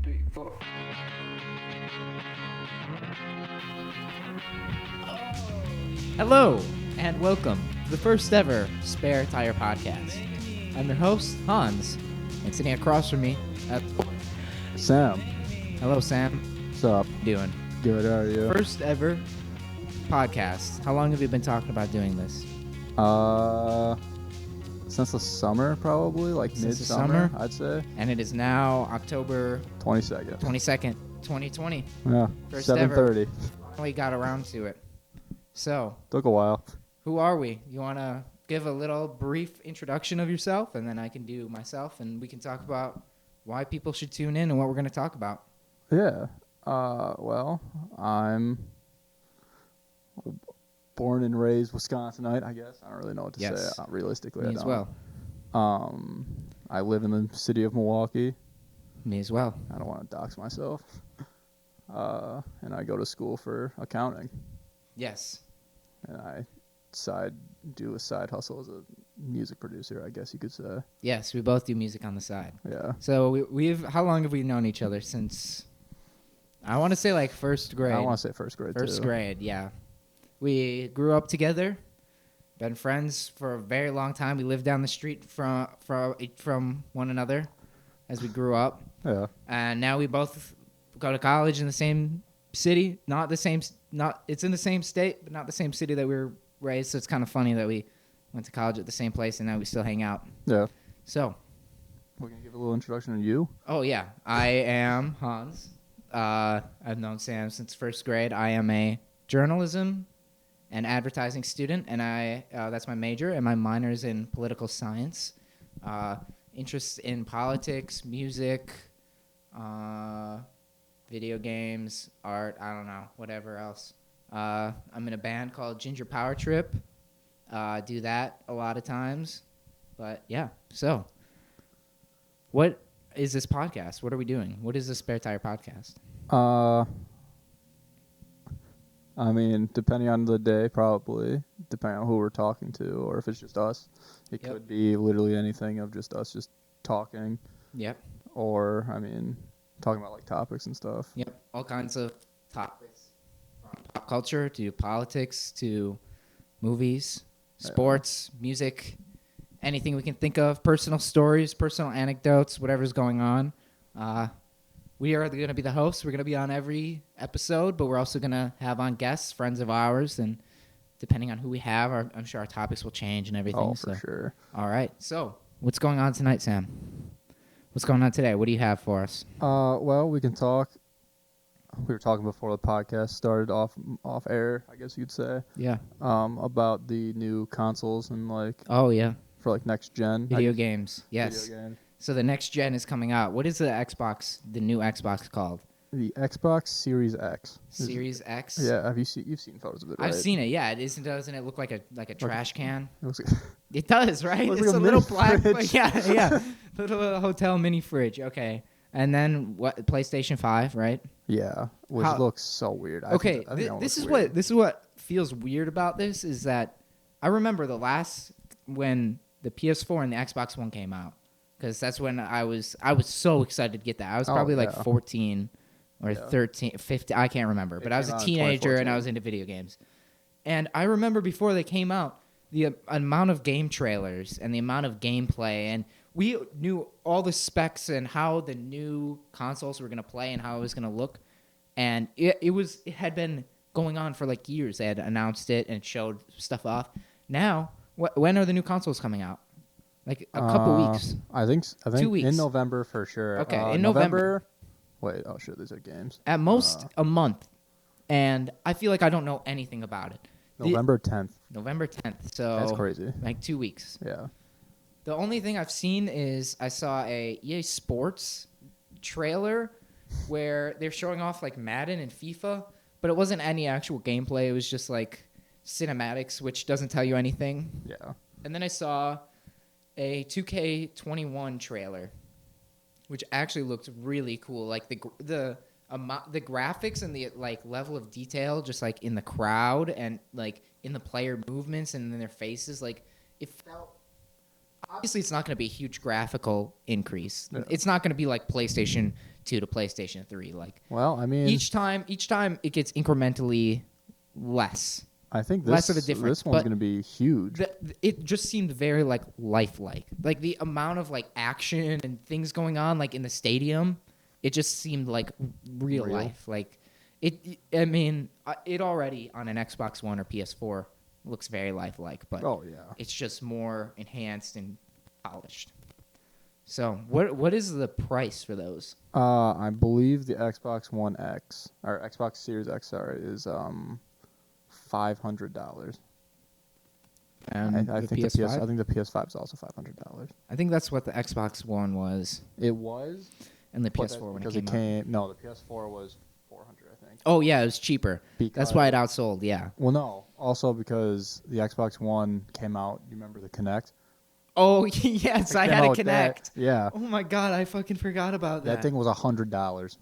3, 4. Hello, and welcome to the first ever Spare Tire Podcast. I'm your host, Hans, and sitting across from me, Sam, hello, Sam. what's up? How you doing? Good, how are you? First ever podcast. How long have you been talking about doing this? Since the summer, probably, like Since the mid-summer, summer? I'd say. And it is now October 22nd. 22nd, 2020. Yeah, First ever. 7:30. We got around to it. So, Took a while. who are we? You want to give a little brief introduction of yourself, and then I can do myself, and we can talk about why people should tune in and what we're going to talk about. Yeah. Well, I'm born and raised Wisconsinite, I guess. I don't really know what to Yes. say. Realistically, Me I as don't. well. I live in the city of Milwaukee. Me as well. I don't want to dox myself. And I go to school for accounting. Yes. And I do a side hustle as a music producer, I guess you could say. Yes, we both do music on the side. Yeah. So we've how long have we known each other since? I want to say like first grade. I want to say first grade First too. grade, yeah. We grew up together, been friends for a very long time. We lived down the street from one another as we grew up, Yeah. and now we both go to college in the same city. It's in the same state, but not the same city that we were raised. So it's kind of funny that we went to college at the same place and now we still hang out. Yeah. So, We're going to give a little introduction to you. oh yeah, I am Hans. I've known Sam since first grade. I am a journalism and advertising student, and that's my major, and my minor is in political science. Interests in politics, music, video games, art, I don't know, whatever else. I'm in a band called Ginger Power Trip. Do that a lot of times. But yeah, so what is this podcast? What are we doing? What is the Spare Tire Podcast? I mean, depending on the day, probably, depending on who we're talking to, or if it's just us. It Yep. could be literally anything of just us just talking, Yep. or, I mean, talking about, like, topics and stuff. Yep. All kinds of topics. From pop culture to politics to movies, sports, music, anything we can think of, personal stories, personal anecdotes, whatever's going on. We are going to be the hosts. We're going to be on every episode, but we're also going to have on guests, friends of ours, and depending on who we have, I'm sure our topics will change and everything. Oh, for so. sure. All right. So, what's going on tonight, Sam? What's going on today? What do you have for us? Well, we can talk. We were talking before the podcast started off air, I guess you could say, Yeah. about the new consoles and, like, Oh, yeah. for, like, next gen. Video games. Yes. Video game. So the next gen is coming out. What is the new Xbox called? The Xbox Series X. Series X? Yeah, you've seen photos of it, right? I've seen it. Yeah, doesn't it look like a trash can? It looks It does, right? looks It's like a a little mini black. fridge. Yeah. Little hotel mini fridge. Okay. And then what? PlayStation 5, right? yeah, which How- looks so weird. Okay. This is what feels weird about this is that I remember when the PS4 and the Xbox One came out, because that's when I was so excited to get that. I was probably like yeah. 14 or Yeah. 13, 15. I can't remember, but I was came a out in teenager and I 2014. was into video games. And I remember before they came out, the amount of game trailers and the amount of gameplay, and we knew all the specs and how the new consoles were going to play and how it was going to look. And it had been going on for like years. They had announced it and showed stuff off. Now, when are the new consoles coming out? Like a couple weeks. I think 2 weeks. in November for sure. Okay, in November. Wait, oh shit, these are games. At most a month. And I feel like I don't know anything about it. November 10th. November 10th. So That's crazy. like 2 weeks. Yeah. The only thing I've seen is I saw a EA Sports trailer where they're showing off like Madden and FIFA, but it wasn't any actual gameplay. It was just like cinematics, which doesn't tell you anything. Yeah. And then I saw a 2K21 trailer, which actually looked really cool. Like the graphics and the like level of detail, just like in the crowd and like in the player movements and in their faces, like it felt obviously it's not going to be a huge graphical increase. Yeah. It's not going to be like PlayStation 2 to PlayStation 3. Like Well, I mean, each time it gets incrementally less. I think less of a this difference, one's but going to be huge. It just seemed very like lifelike. Like the amount of like action and things going on like in the stadium, it just seemed like real life. Like I mean, it already on an Xbox One or PS4 looks very lifelike, but Oh yeah. it's just more enhanced and polished. So what is the price for those? I believe the Xbox One X or Xbox Series X, sorry, is $500. And I the think PS5? I think the PS5 is also $500. I think that's what the Xbox One was, It was, and the but that's PS4 when it because came out. No, the PS4 was 400, I think. Oh yeah, it was cheaper. That's Because- why it outsold. Yeah. Well, no, also because the Xbox One came out. You remember the Kinect? Oh yes, I Came had out a with that. Connect. Yeah, Oh my god, I fucking forgot about that. that thing was $100.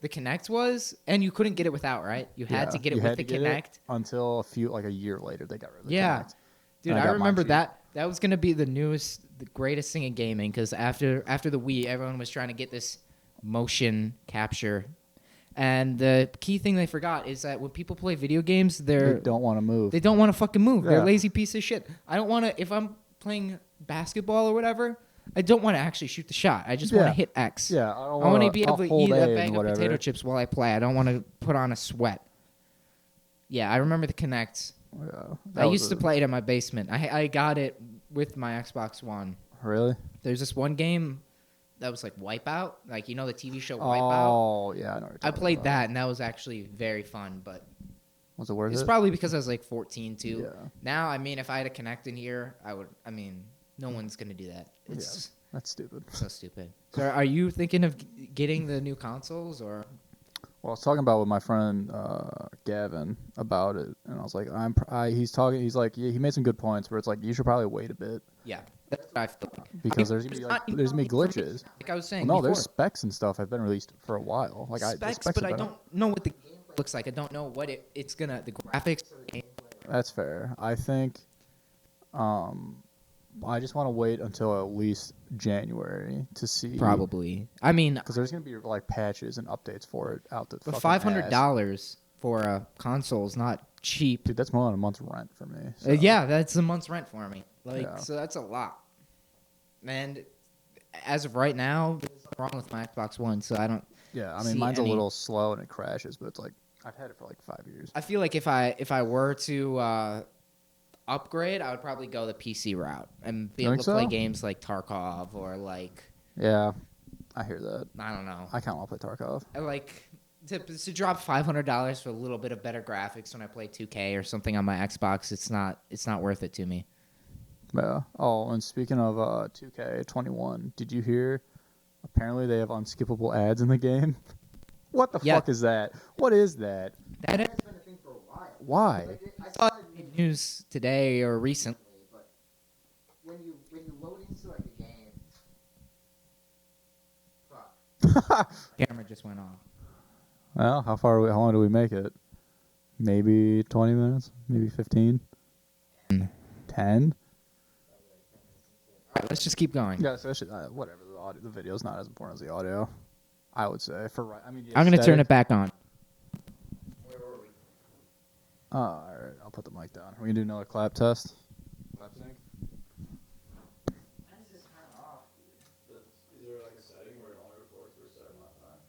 The Connect was, and you couldn't get it without, right? You had to get it with the Connect. Until a year later, they got rid of the Yeah, Kinect. dude, And I I got mine remember cheap. that was gonna be the greatest thing in gaming because after the Wii, everyone was trying to get this motion capture, and the key thing they forgot is that when people play video games, They don't want to move. they don't want to fucking move. They're Yeah. lazy piece of shit. I don't want to. If I'm playing basketball or whatever, I don't want to actually shoot the shot. I just want to Yeah. hit X. Yeah, I want to be able to eat hold a A and bag of whatever. potato chips while I play. I don't want to put on a sweat. Yeah, I remember the Kinect. Yeah, I used to play it in my basement. I got it with my Xbox One. Really? There's this one game that was like Wipeout, like you know the TV show Wipeout. Oh, yeah, I know what you're I talking played about. that, and that was actually very fun. But Was it worth it's it? probably because I was like 14 too. Yeah. Now, I mean, if I had a Connect in here, I would. I mean, no one's gonna do that. It's That's stupid. so stupid. So, are you thinking of getting the new consoles or? Well, I was talking about with my friend Gavin about it, and I was like, he's talking. He's like, yeah, he made some good points where it's like you should probably wait a bit Yeah, that's what I feel. because there's gonna be glitches. Like I was Well, saying. no, before. there's specs and stuff have been released for a while. Like the specs, specs but have I been- don't know what the game looks like. I don't know what it's gonna the graphics. Or the game. That's fair. I think. I just want to wait until at least January to see. Probably. I mean, Because there's gonna be like patches and updates for it out the. but fucking ass. $500 for a console is not cheap. Dude, that's more than a month's rent for me. So. Yeah, that's a month's rent for me. Like, Yeah. so that's a lot. And as of right now, there's nothing wrong with my Xbox One, so I don't. Yeah, I mean, see mine's any- a little slow and it crashes, but it's like I've had it for like 5 years. I feel like if I were to upgrade, I would probably go the PC route and be You able to think play so? games like Tarkov or like Yeah, I hear that. I don't know. I kind of want to play Tarkov. I like to drop $500 for a little bit of better graphics when I play 2K or something on my Xbox. It's not worth it to me. Yeah. Oh, and speaking of 2K21, did you hear? Apparently, they have unskippable ads in the game. What the Yeah. fuck is that? What is that? That has been a thing for a while. Why? I saw it in the news today or recently, but when you load into like a game, fuck, camera just went off. Well, how long do we make it? Maybe 20 minutes? Maybe 15? 10? All right, let's just keep going. Yeah, so whatever. The video's not as important as the audio, I would say. I'm gonna turn it back on. All right, I'll put the mic down. We're gonna do another clap test. Clap sync. Is there like a setting where it only records for a certain amount of time?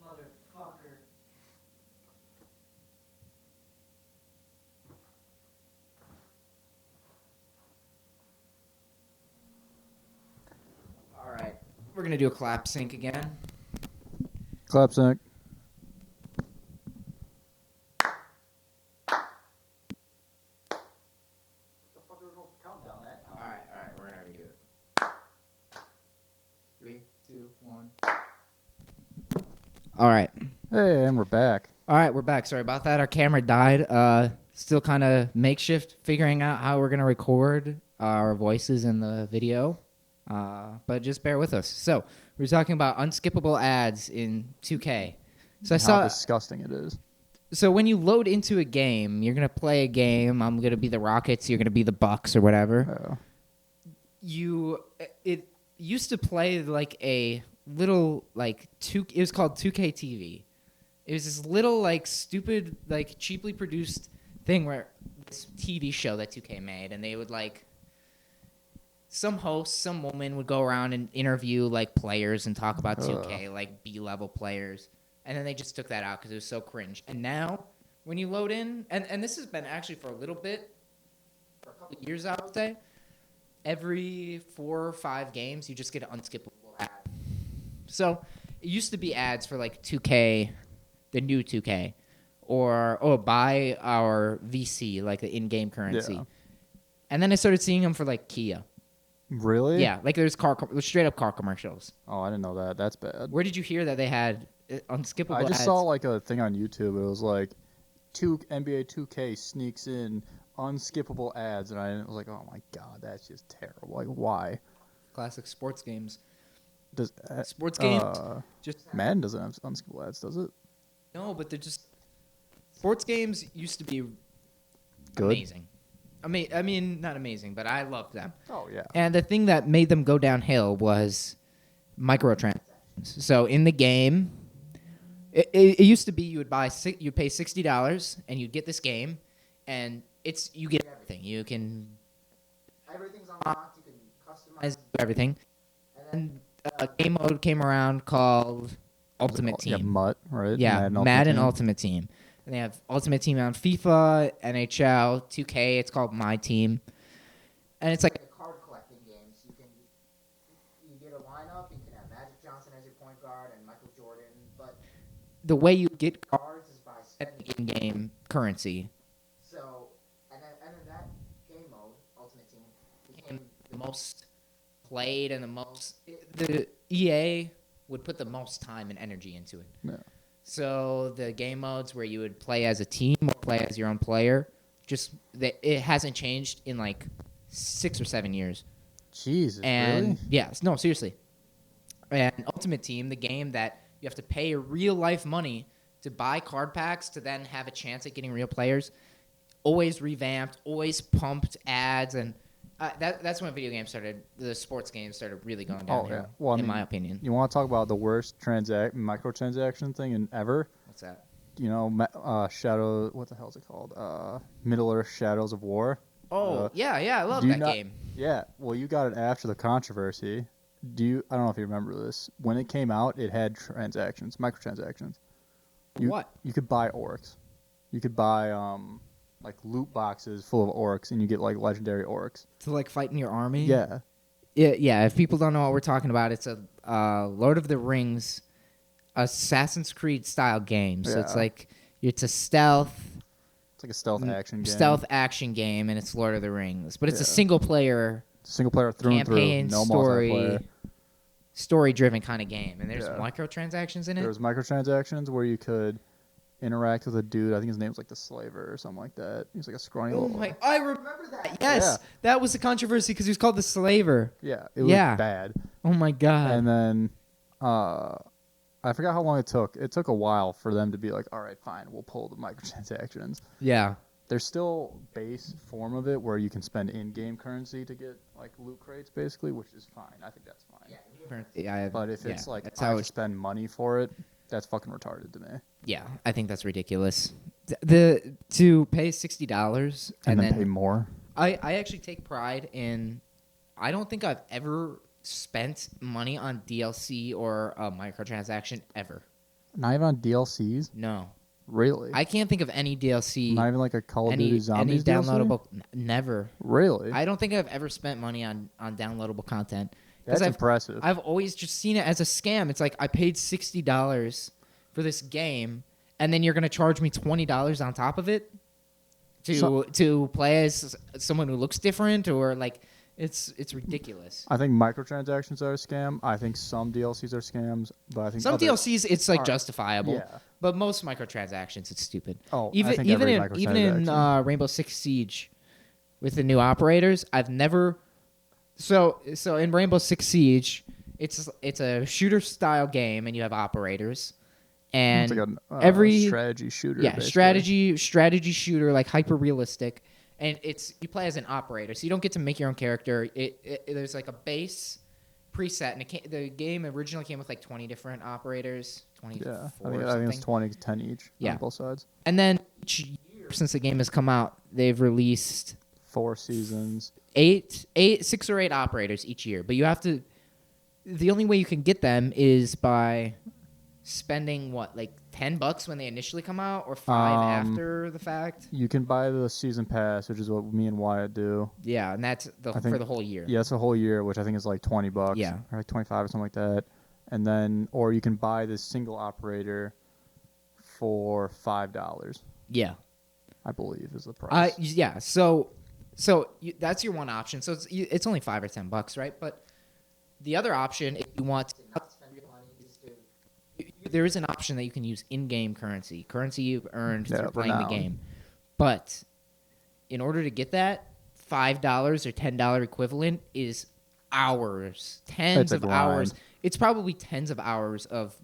Motherfucker. All right, we're gonna do a clap sync again. Clap sync. All right, we're gonna redo it. 3, 2, 1. All right. Hey, and we're back. All right, we're back. Sorry about that. Our camera died. Still kind of makeshift, figuring out how we're gonna record our voices in the video. But just bear with us. So we're talking about unskippable ads in 2K. So I How saw. disgusting it is. So when you load into a game, you're gonna play a game. I'm gonna be the Rockets. You're gonna be the Bucks or whatever. It used to play like a little like it was called 2K TV. It was this little like stupid like cheaply produced thing where this TV show that 2K made, and they would like some host, some woman would go around and interview like players and talk about 2K, like B-level players. And then they just took that out because it was so cringe. And now, when you load in, and this has been actually for a little bit, for a couple of years, I would say, every 4 or 5 games, you just get an unskippable ad. So, it used to be ads for like 2K, the new 2K, or buy our VC, like the in-game currency. Yeah. And then I started seeing them for like Kia. Really? Yeah, like there's straight up car commercials. Oh, I didn't know that. That's bad. Where did you hear that they had unskippable ads? I just saw like a thing on YouTube. It was like NBA 2K sneaks in unskippable ads, and I was like, oh my god, that's just terrible. Like, why? Classic sports games. Does Sports games just Madden doesn't have unskippable ads, does it? no, but they're just sports games used to be Good. amazing. I mean, not amazing, but I loved them. Oh yeah. And the thing that made them go downhill was microtransactions. So in the game, it used to be you'd pay $60 and you'd get this game, and you get everything. Everything's unlocked. You can customize everything. And then a game mode came around called Ultimate Team. Yeah, MUT, right? Yeah, Madden Ultimate Team. And they have Ultimate Team on FIFA, NHL, 2K. It's called My Team. And it's like a card collecting game. So you get a lineup. You can have Magic Johnson as your point guard and Michael Jordan. But the way you get cards is by spending in-game currency. So, and then that game mode, Ultimate Team, became the most played and the EA would put the most time and energy into it. Yeah. So the game modes where you would play as a team or play as your own player, it hasn't changed in like 6 or 7 years. Jesus, And really? yes, no, seriously. And Ultimate Team, the game that you have to pay real life money to buy card packs to then have a chance at getting real players, always revamped, always pumped ads, and that's when video games the sports games started really going downhill, yeah. Well, I mean, my opinion. You want to talk about the worst microtransaction thing ever? What's that? You know, Shadow. What the hell is it called? Middle Earth: Shadows of War. Oh, yeah, I love do you that not- game. Yeah. Well, you got it after the controversy. I don't know if you remember this. When it came out, it had microtransactions. What? You could buy orcs. You could buy like loot boxes full of orcs, and you get like legendary orcs. To like fight in your army? Yeah. Yeah, if people don't know what we're talking about, it's a Lord of the Rings Assassin's Creed style game. So it's Yeah. like it's a stealth It's like a stealth action game. and it's Lord of the Rings. But it's a Yeah. single player Single player through campaign and through. No multiplayer. story driven kind of game. And there's Yeah. microtransactions in it. There was microtransactions where you could interact with a dude. I think his name was like the Slaver or something like that. He was like a scrawny Oh little. my! I remember that. Yes, Yeah. that was a controversy because he was called the Slaver. Yeah, it was Yeah. bad. Oh my god! And then I forgot how long it took. It took a while for them to be like, all right, fine, we'll pull the microtransactions. Yeah. There's still base form of it where you can spend in-game currency to get like loot crates, basically, which is fine. I think that's fine. Yeah. But if it's like that's I how have it to spend money for it, that's fucking retarded to me. Yeah, I think that's ridiculous. To pay $60 And then then pay more. I actually take pride in. I don't think I've ever spent money on DLC or a microtransaction ever. Not even on DLCs. No, Really? I can't think of any DLC. Not even like a Call of any Duty Zombies downloadable. DLC? Never. Really? I don't think I've ever spent money on downloadable content. 'Cause That's impressive. I've always just seen it as a scam. It's like I paid $60 for this game, and then you're gonna charge me $20 on top of it to play as someone who looks different, or like it's ridiculous. I think microtransactions are a scam. I think some DLCs are scams, but I think Some other- DLCs it's like are- justifiable, Yeah. but most microtransactions it's stupid. Oh, I even think even every in microtransaction. Rainbow Six Siege with the new operators, I've never So in Rainbow Six Siege, it's a shooter style game, and you have operators, and It's like a every strategy shooter. yeah basically. strategy shooter, like hyper realistic, and you play as an operator, so you don't get to make your own character. There's like a base preset, and the game originally came with like 20 different operators, 24 Yeah, or I think something. it's 20 to 10 each. Yeah. On both sides. And then each year since the game has come out, they've released 4 seasons. 6 or 8 operators each year. But you have to. The only way you can get them is by spending like $10 when they initially come out, or 5 after the fact. You can buy the season pass, which is what me and Wyatt do. Yeah, and that's for the whole year. Yeah, it's a whole year, which I think is like $20. Yeah. Or like 25 or something like that. And then, or you can buy this single operator for $5. Yeah. I believe is the price. Yeah. So that's your one option. So it's only $5 or $10, right? But the other option, if you want to not spend your money, is there is an option that you can use in-game currency you've earned through playing the renown. game. But in order to get that, $5 or $10 equivalent is hours, tens It's a of hours. grind. It's probably tens of hours of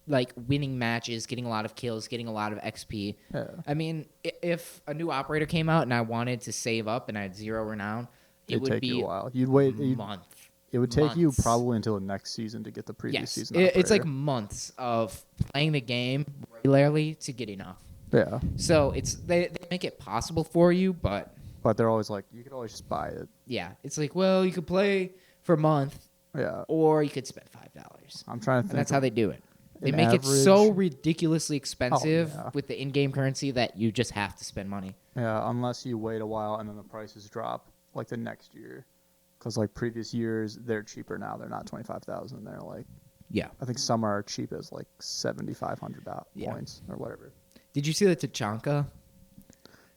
like winning matches, getting a lot of kills, getting a lot of XP. Yeah. I mean, if a new operator came out and I wanted to save up and I had 0 renown, it It'd would take be you a while. You'd wait. a month. It would take you months. probably until the next season to get the previous Yes, season. it's like operator. months of playing the game regularly to get enough. Yeah. So they make it possible for you, but But they're always like, you could always just buy it. yeah, it's like, well, you could play for a month, Yeah. or you could spend $5. I'm trying to think. And that's how they do it. They an make it so average- ridiculously expensive yeah. with the in-game currency that you just have to spend money. Yeah, unless you wait a while and then the prices drop like the next year. Because like previous years, they're cheaper now. They're not 25,000. They're like, Yeah. I think some are cheap as like 7,500 Yeah. points or whatever. Did you see that Tachanka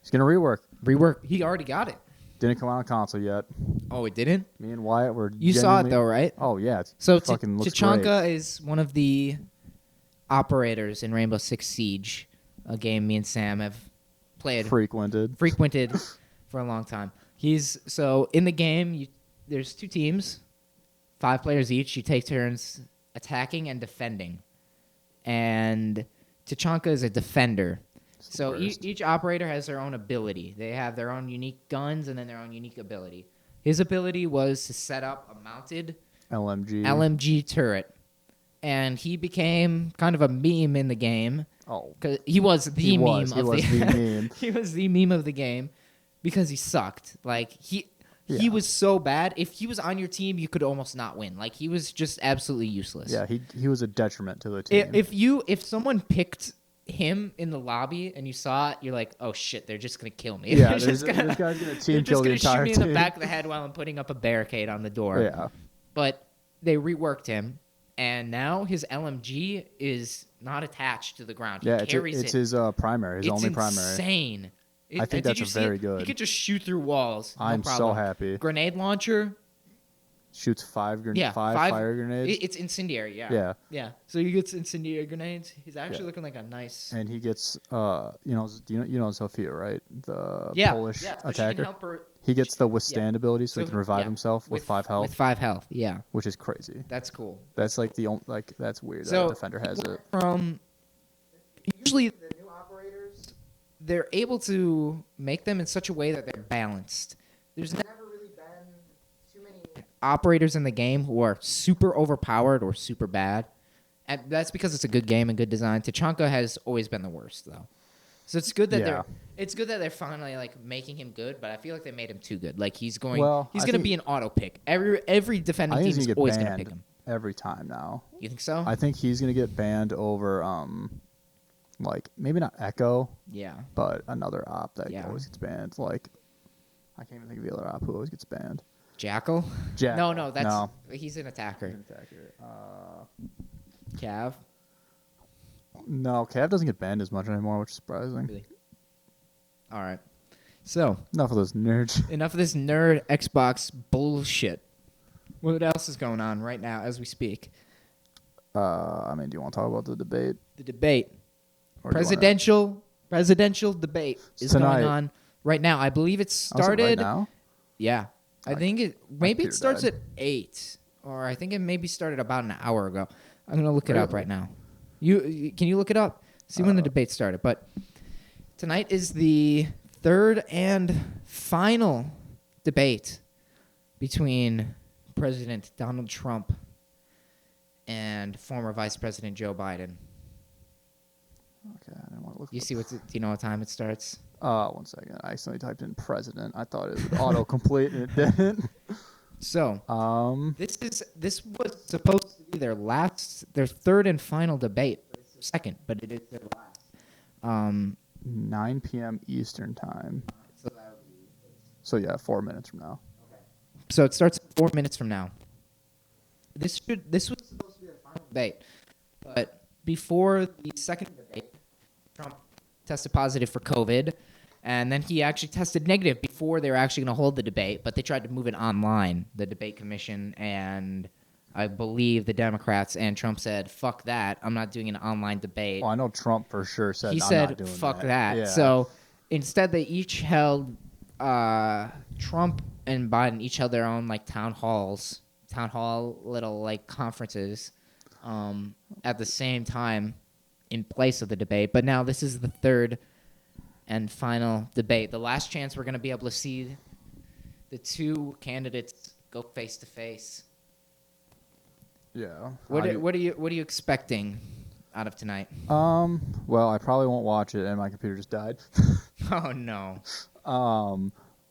He's gonna rework. rework? He already got it. Didn't come out on console yet. Oh, it didn't? Me and Wyatt were. You saw it genuinely- though, right? Oh yeah. So fucking looks Tachanka is one of the operators in Rainbow Six Siege, a game me and Sam have played, frequented. frequented for a long time. So in the game, there's 2 teams, 5 players each. You take turns attacking and defending, and Tachanka is a defender. It's the So worst. each operator has their own ability. They have their own unique guns and then their own unique ability. His ability was to set up a mounted LMG. LMG turret, and he became kind of a meme in the game. Oh. 'Cause he was the He meme was. He of was the meme. he was the meme of the game because he sucked. Like he Yeah. was so bad. If he was on your team, you could almost not win. Like he was just absolutely useless. Yeah, he was a detriment to the team. If someone picked him in the lobby and you saw it, you're like, oh shit, they're just gonna kill me. yeah, They're this just guy's gonna- gonna they're team just kill the gonna shoot entire me team. in the back of the head while I'm putting up a barricade on the door. Yeah. But they reworked him, and now his LMG is not attached to the ground. He Yeah, carries it's it. his primary, his It's only primary. insane. I think did that's you a see very it? good. He could just shoot through walls. No I'm problem. so happy. Grenade launcher. Shoots 5 Yeah, five fire grenades. It's incendiary. Yeah. Yeah. Yeah. So he gets incendiary grenades. He's actually Yeah. looking like a nice. And he gets you know Sophia, right? The Yeah. Polish yeah. but she can attacker. help her He gets the withstand ability, so he So, can revive yeah, himself with 5 health, With 5 health. Yeah. which is crazy. That's cool. That's like the only that's weird that So a defender has it. From usually the new operators, they're able to make them in such a way that they're balanced. There's never really been too many operators in the game who are super overpowered or super bad, and that's because it's a good game and good design. Tachanka has always been the worst though, so it's good that Yeah. they're finally like making him good. But I feel like they made him too good. Like he's going I to think- be an auto pick. Every defending I think team he's is gonna get always going to pick banned him. every time now. You think so? I think he's gonna get banned over like maybe not Echo, Yeah. but another op that Yeah. always gets banned. Like I can't even think of the other op who always gets banned. Jackal? Jackal. No, that's No. he's an attacker. Attacker. Cav. No, Cav doesn't get banned as much anymore, which is surprising. Really? All right. So Enough of those nerds. enough of this nerd Xbox bullshit. What else is going on right now as we speak? I mean, do you want to talk about the debate? The debate, Or do you presidential debate is Tonight. going on right now. I believe it wanna- Oh, is it started. right now? Yeah, I think maybe it computer starts died. at 8, or I think it maybe started about an hour ago. I'm gonna look it up Really? right now. Can you look it up? See when the debate started. But tonight is the third and final debate between President Donald Trump and former Vice President Joe Biden. Okay, I didn't want to look. You see do you know what time it starts? 1 second. I accidentally typed in president. I thought it would autocomplete and it didn't. So Um, this was supposed to be their third and final debate, second, but it is their last. 9 p.m. Eastern time. So that would be So yeah, 4 minutes from now. So it starts 4 minutes from now. This was supposed to be the final debate, but before the second debate, Trump tested positive for COVID, and then he actually tested negative before they were actually going to hold the debate. But they tried to move it online, the debate commission, and I believe the Democrats and Trump said, "Fuck that! I'm not doing an online debate." Well, I know Trump for sure said He I'm said, not doing "Fuck that." that!" Yeah. So instead, they each held Trump and Biden each held their own like town hall little like conferences at the same time in place of the debate. But now this is the third and final debate. The last chance we're going to be able to see the two candidates go face to face. Yeah. What are you expecting out of tonight? Well, I probably won't watch it, and my computer just died. Oh no.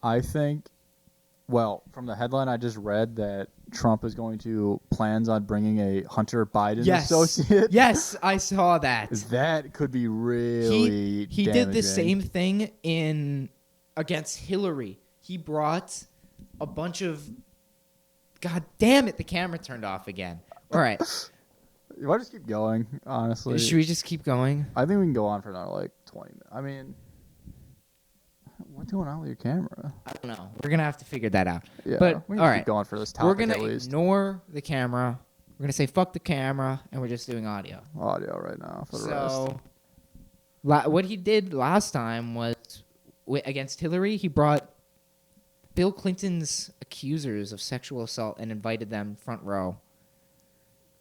I think, well, from the headline I just read that Trump is going to plans on bringing a Hunter Biden associate. Yes, I saw that. That could be really He did the damaging. same thing against Hillary. He brought a bunch of God damn it, the camera turned off again. All right. You want to just keep going, honestly? Should we just keep going? I think we can go on for another, like, 20 minutes. I mean, what's going on with your camera? I don't know. We're going to have to figure that out. Yeah, But we can all keep right. going for this We're topic going at to least. ignore the camera. We're going to say fuck the camera and we're just doing audio. Audio right now for the rest. What he did last time was against Hillary, he brought Bill Clinton's accusers of sexual assault and invited them front row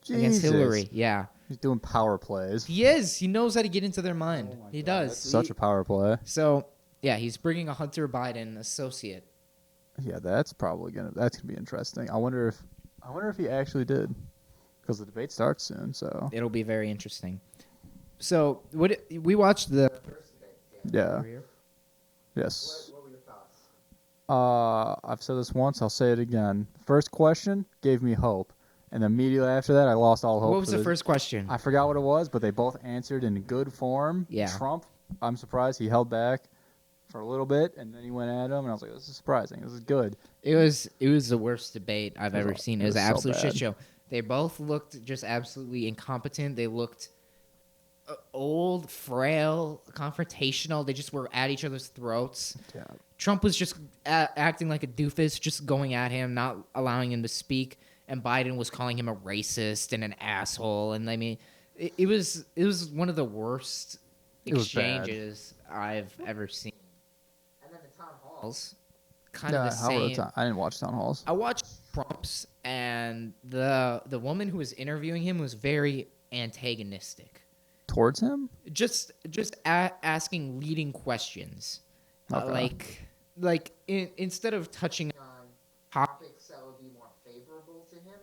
against Jesus. Hillary. Yeah. He's doing power plays. He is. He knows how to get into their mind. He does. That's such a power play. So, yeah, he's bringing a Hunter Biden associate. Yeah, that's probably that's gonna be interesting. I wonder if he actually did, because the debate starts soon. So It'll be very interesting. So, we watched the first debate. Yeah. Over here. yes. What were your thoughts? I've said this once. I'll say it again. First question gave me hope, and immediately after that, I lost all hope. What was the first question? I forgot what it was, but they both answered in good form. Yeah. Trump, I'm surprised he held back for a little bit, and then he went at him, and I was like, "This is surprising. This is good." It was the worst debate I've ever seen. It was an so absolute shit bad. show. They both looked just absolutely incompetent. They looked old, frail, confrontational. They just were at each other's throats. Yeah. Trump was just acting like a doofus, just going at him, not allowing him to speak. And Biden was calling him a racist and an asshole. And I mean, it was one of the worst It was bad. exchanges I've ever seen. And then the town halls, kind Yeah, of the how were the same. I didn't watch town halls. I watched Trump's, and the woman who was interviewing him was very antagonistic. Towards him? Just asking leading questions, Okay. instead of touching on topics that would be more favorable to him,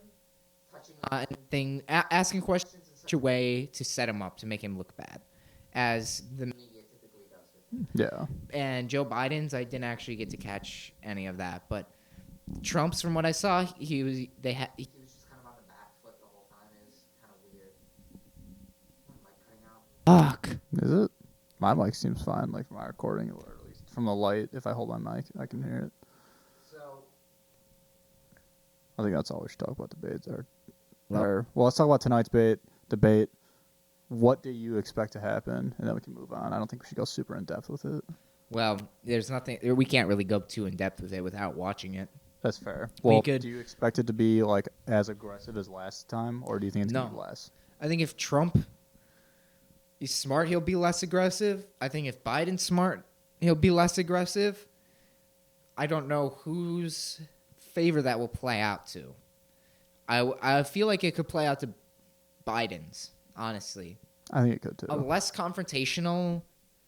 touching on asking questions in such a way to set him up to make him look bad, as the media typically does with him. Yeah. And Joe Biden's, I didn't actually get to catch any of that, but Trump's, from what I saw, he was just kind of on the back foot the whole time. It was kind of weird. Am I cutting out? Fuck. Is it? My mic seems fine, like from my recording, or at least from the light. If I hold my mic, I can hear it. So I think that's all we should talk about debates. Well- Well, let's talk about tonight's debate. What do you expect to happen? And then we can move on. I don't think we should go super in depth with it. well, there's nothing. We can't really go too in depth with it without watching it. That's fair. We Well, could- do you expect it to be like as aggressive as last time, or do you think it's gonna be No. less? I think if Trump is smart, he'll be less aggressive. I think if Biden's smart, he'll be less aggressive. I don't know whose favor that will play out to? I feel like it could play out to Biden's, honestly. I think it could too. A less confrontational.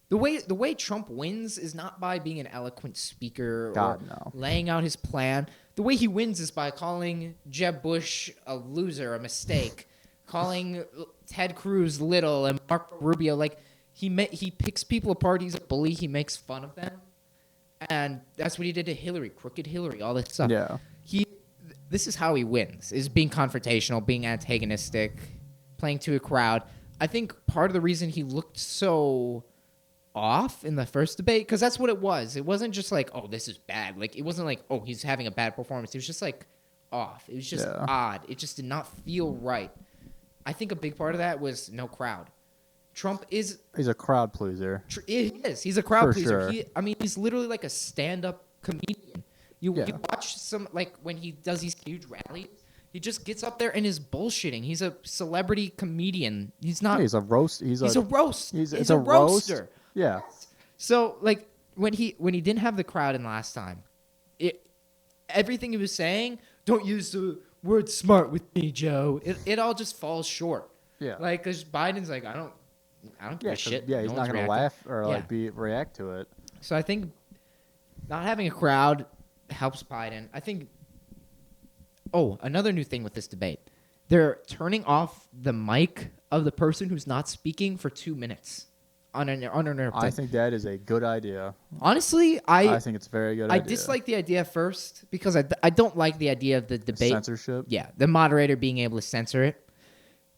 The way Trump wins is not by being an eloquent speaker God, or no. laying out his plan. The way he wins is by calling Jeb Bush a loser, a mistake, calling Ted Cruz little and Marco Rubio like he picks people apart. He's a bully. He makes fun of them, and that's what he did to Hillary, crooked Hillary, all that stuff. Yeah. This is how he wins: is being confrontational, being antagonistic, playing to a crowd. I think part of the reason he looked so off in the first debate, because that's what it was. It wasn't just like, oh, this is bad. Like, it wasn't like, oh, he's having a bad performance. It was just like off. It was just odd. It just did not feel right. I think a big part of that was no crowd. Trump is... He's a crowd pleaser. He is. He's a crowd For pleaser. sure. He's literally like a stand-up comedian. You watch some, like, when he does these huge rallies, he just gets up there and is bullshitting. He's a celebrity comedian. He's not... Yeah, he's a roast. He's a roast. He's a roaster. Roast. Yeah. So, like, when he didn't have the crowd in last time, everything he was saying, don't use the word smart with me, Joe. It all just falls short. Yeah. Like, because Biden's like, I don't give a shit. Yeah, he's No not one's gonna reacting. laugh or Yeah. react to it. So I think not having a crowd helps Biden. I think. Oh, another new thing with this debate, they're turning off the mic of the person who's not speaking for 2 minutes uninterrupted. I think that is a good idea. Honestly, I think it's a very good I idea. dislike the idea at first because I don't like the idea of the debate. Censorship. Yeah, the moderator being able to censor it.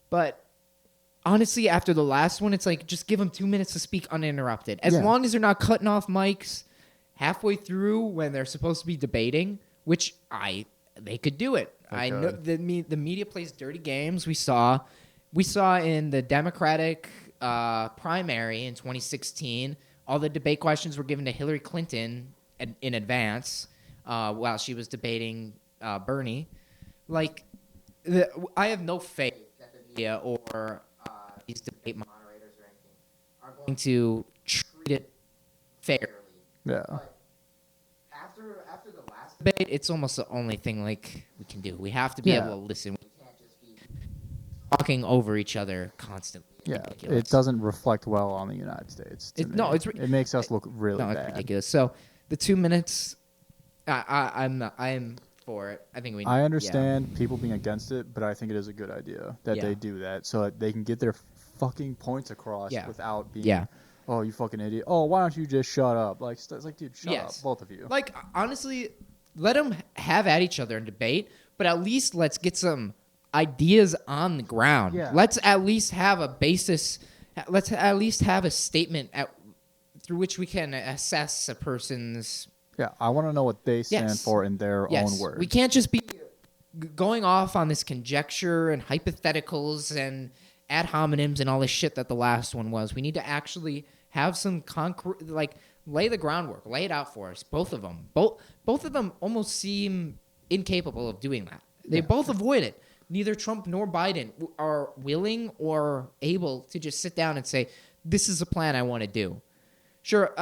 But honestly, after the last one, it's like just give them 2 minutes to speak uninterrupted. As long as they're not cutting off mics halfway through when they're supposed to be debating, which they could do it. I know the media plays dirty games. We saw in the Democratic primary in 2016, all the debate questions were given to Hillary Clinton in advance while she was debating Bernie. Like, I have no faith that the media or these debate moderators or anything are going to treat it fairly. Yeah. But after the last debate, it's almost the only thing like we can do. We have to be able to listen. We can't just be talking over each other constantly. Yeah, Ridiculous. it doesn't reflect well on the United States. to me. It makes us look really It's bad. ridiculous. So the 2 minutes, I'm for it. I think we. I understand people being against it, but I think it is a good idea that they do that so that they can get their fucking points across without being. Oh, you fucking idiot! Oh, why don't you just shut up? Like, it's like, dude, shut up, both of you. Like, honestly, let them have at each other and debate, but at least let's get some ideas on the ground. Yeah. Let's at least have a basis. Let's at least have a statement through which we can assess a person's. Yeah, I want to know what they stand for in their own words. We can't just be going off on this conjecture and hypotheticals and ad hominems and all this shit that the last one was. We need to actually have some concrete, like, lay the groundwork, lay it out for us. Both of them, both of them almost seem incapable of doing that. They both avoid it. Neither Trump nor Biden are willing or able to just sit down and say, "This is a plan I want to do." Sure,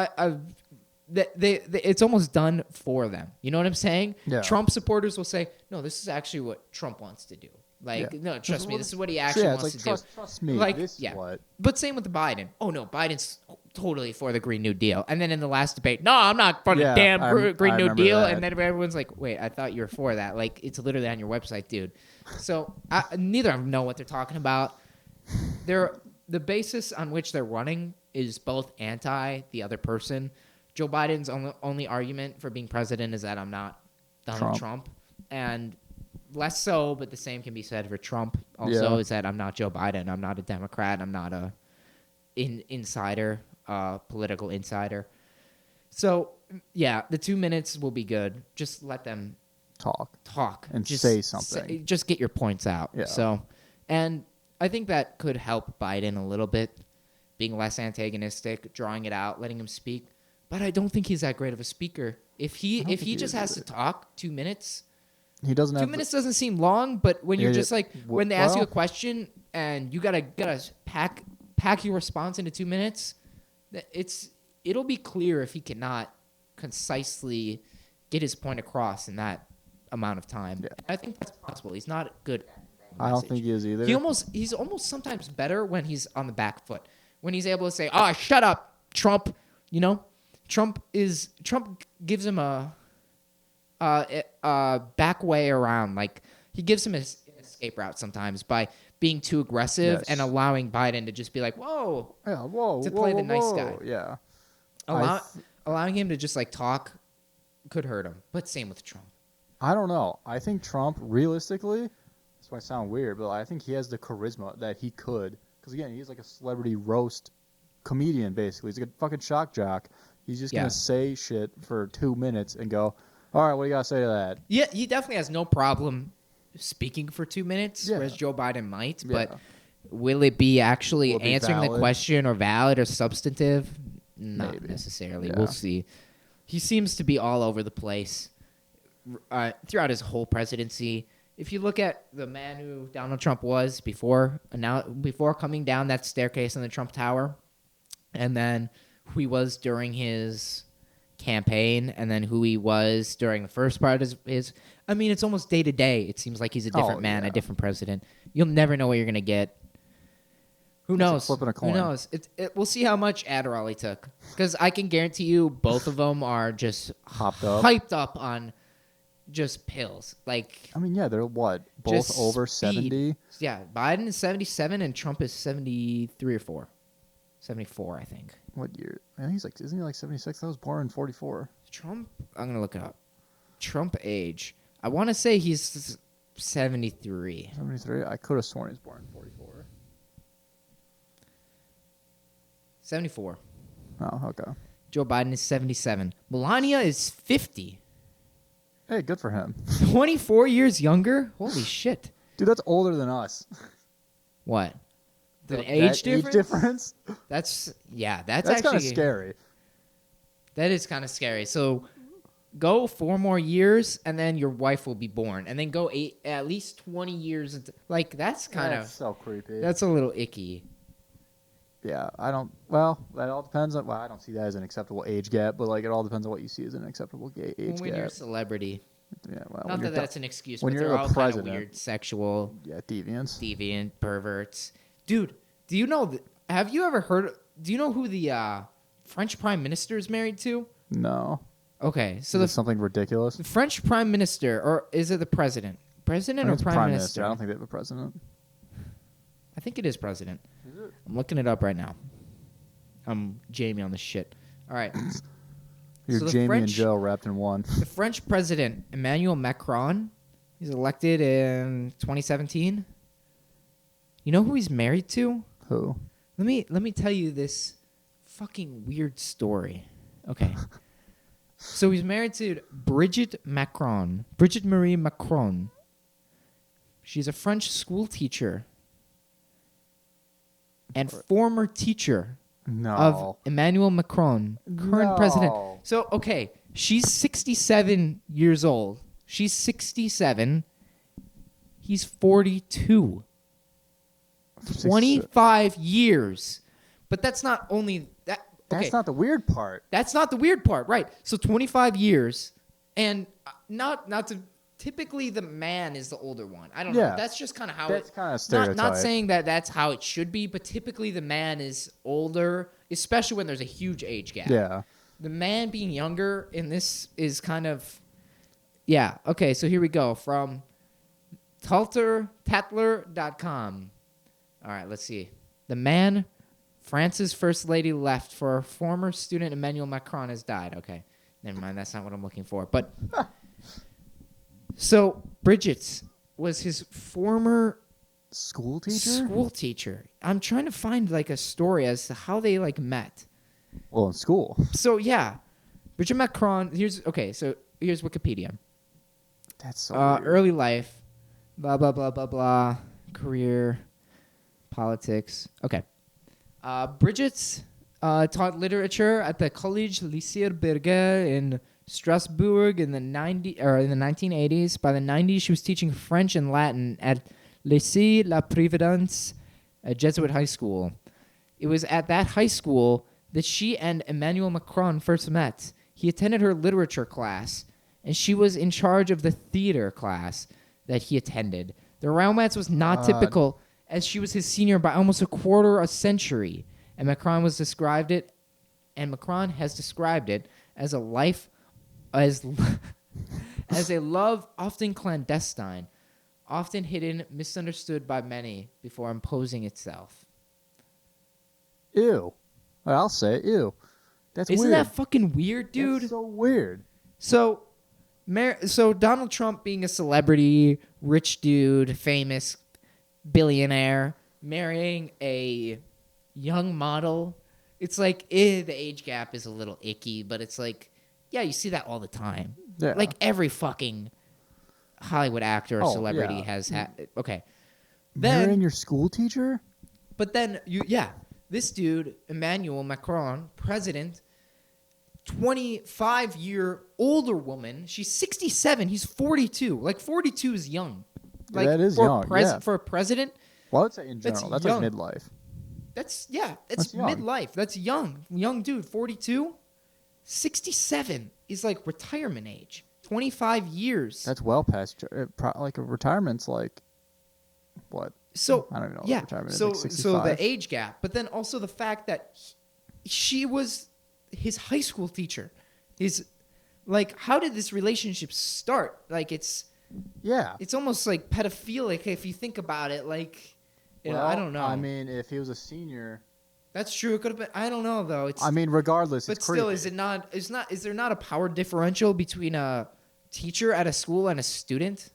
it's almost done for them. You know what I'm saying? Yeah. Trump supporters will say, "No, this is actually what Trump wants to do." Like, no, trust me, this is what he actually wants to do. Trust me. Like, this is what. But same with the Biden. Oh no, Biden's totally for the Green New Deal. And then in the last debate, no, I'm not for the damn Green New remember Deal. that. And then everyone's like, wait, I thought you were for that. Like, it's literally on your website, dude. So neither of them know what they're talking about. The basis on which they're running is both anti the other person. Joe Biden's only argument for being president is that I'm not Donald Trump. And less so, but the same can be said for Trump. Also, is that I'm not Joe Biden. I'm not a Democrat. I'm not a insider, political insider. So, yeah, the 2 minutes will be good. Just let them talk and just say something. Just get your points out. Yeah. So, and I think that could help Biden a little bit, being less antagonistic, drawing it out, letting him speak. But I don't think he's that great of a speaker. If he just has to talk 2 minutes. He doesn't have 2 minutes doesn't seem long, but when you're just like when they ask you a question and you gotta pack your response into 2 minutes, it'll be clear if he cannot concisely get his point across in that amount of time. Yeah. I think that's possible. He's not good at I don't think he is either. He's almost sometimes better when he's on the back foot. When he's able to say, "Oh, shut up, Trump," Trump gives him a back way around. Like he gives him an escape route sometimes by being too aggressive and allowing Biden to just be like, "Whoa, to play the nice guy." Yeah, allowing him to just like talk could hurt him. But same with Trump. I don't know. I think Trump, realistically, this might sound weird, but I think he has the charisma that he could. Because again, he's like a celebrity roast comedian, basically. He's like a fucking shock jock. He's just gonna say shit for 2 minutes and go, "All right, what do you gotta say to that?" Yeah, he definitely has no problem speaking for 2 minutes, whereas Joe Biden might. But will it be actually answering the question or valid or substantive? Not necessarily. Yeah. We'll see. He seems to be all over the place throughout his whole presidency. If you look at the man who Donald Trump was before coming down that staircase in the Trump Tower, and then who he was during his campaign, and then who he was during the first part of his I mean, it's almost day to day. It seems like he's a different man, a different president. You'll never know what you're going to get. Who knows? Flipping a coin. Who knows? We'll see how much Adderall he took. Because I can guarantee you both of them are just hyped up on just pills. Like, I mean, yeah, they're what? Both over 70? Yeah, Biden is 77 and Trump is 73 or 4. 74, I think. What year? I think isn't he like 76? I was born in 44. Trump? I'm going to look it up. Trump age. I want to say he's 73. 73? I could have sworn he's born in 44. 74. Oh, okay. Joe Biden is 77. Melania is 50. Hey, good for him. 24 years younger? Holy shit. Dude, that's older than us. What? The age difference? That's actually kind of scary. That is kind of scary. So go 4 more years, and then your wife will be born, and then go at least 20 years. Like that's kind of so creepy. That's a little icky. Yeah, I don't. Well, that all depends on. Well, I don't see that as an acceptable age gap, but like it all depends on what you see as an acceptable age gap. When you're a celebrity. Yeah, well, not that that's an excuse. When but you're they're a all president, kind of weird, sexual, deviant perverts. Dude, do you know? Have you ever heard? Do you know who the French Prime Minister is married to? No. Okay, so that's something ridiculous. The French Prime Minister, or is it the president? President or Prime Minister? I don't think they have a president. I think it is president. Is it? I'm looking it up right now. I'm Jamie on this shit. All right. You're Jamie and Joe wrapped in one. The French president, Emmanuel Macron, he's elected in 2017. You know who he's married to? Who? Let me tell you this fucking weird story. Okay. So he's married to Brigitte Marie Macron. She's a French school teacher and former teacher of Emmanuel Macron, current president. So, okay, she's 67 years old. She's 67. He's 42. 25 years. But that's not only that. Okay. That's not the weird part. That's not the weird part, right? So 25 years, and not to. Typically, the man is the older one. I don't know. That's just kind of how that's kind of stereotype. Not saying that that's how it should be, but typically the man is older, especially when there's a huge age gap. Yeah. The man being younger in this is kind of, yeah. Okay, so here we go from Tatler.com. All right, let's see. The man France's first lady left for former student Emmanuel Macron has died. Okay, never mind. That's not what I'm looking for. But so Brigitte was his former school teacher. I'm trying to find like a story as to how they like met. Well, in school. So yeah, Brigitte Macron. Here's Wikipedia. That's so weird. Early life, blah blah blah blah blah. Career, politics. Okay. Brigitte taught literature at the Collège Lycée Berger in Strasbourg in the 1980s. By the 90s, she was teaching French and Latin at Lycée La Providence, a Jesuit high school. It was at that high school that she and Emmanuel Macron first met. He attended her literature class, and she was in charge of the theater class that he attended. The romance was not typical, as she was his senior by almost a quarter a century, and Macron has described it as a life as as a love often clandestine, often hidden, misunderstood by many before imposing itself. Ew. I'll say it. Ew. That's Isn't weird. that fucking weird, dude? That's so weird. So Donald Trump being a celebrity, rich dude, famous billionaire, marrying a young model, it's like, the age gap is a little icky, but it's like, yeah, you see that all the time. Yeah. Like every fucking Hollywood actor or celebrity has had. Okay. Marrying your school teacher? But then, this dude, Emmanuel Macron, president, 25-year older woman. She's 67. He's 42. Like, 42 is young. Like, that is young, For a president. Well, I'd say in general. That's like midlife. That's midlife. That's young. Young dude, 42. 67 is like retirement age. 25 years. That's well past, like a retirement's like, what? So I don't even know what retirement is. Like 65. So the age gap, but then also the fact that she was his high school teacher. How did this relationship start? Like it's almost like pedophilic if you think about it. Like, I don't know. I mean, if he was a senior. That's true. It could have been. I don't know though. Regardless, but it's still, creepy. Is there not a power differential between a teacher at a school and a student?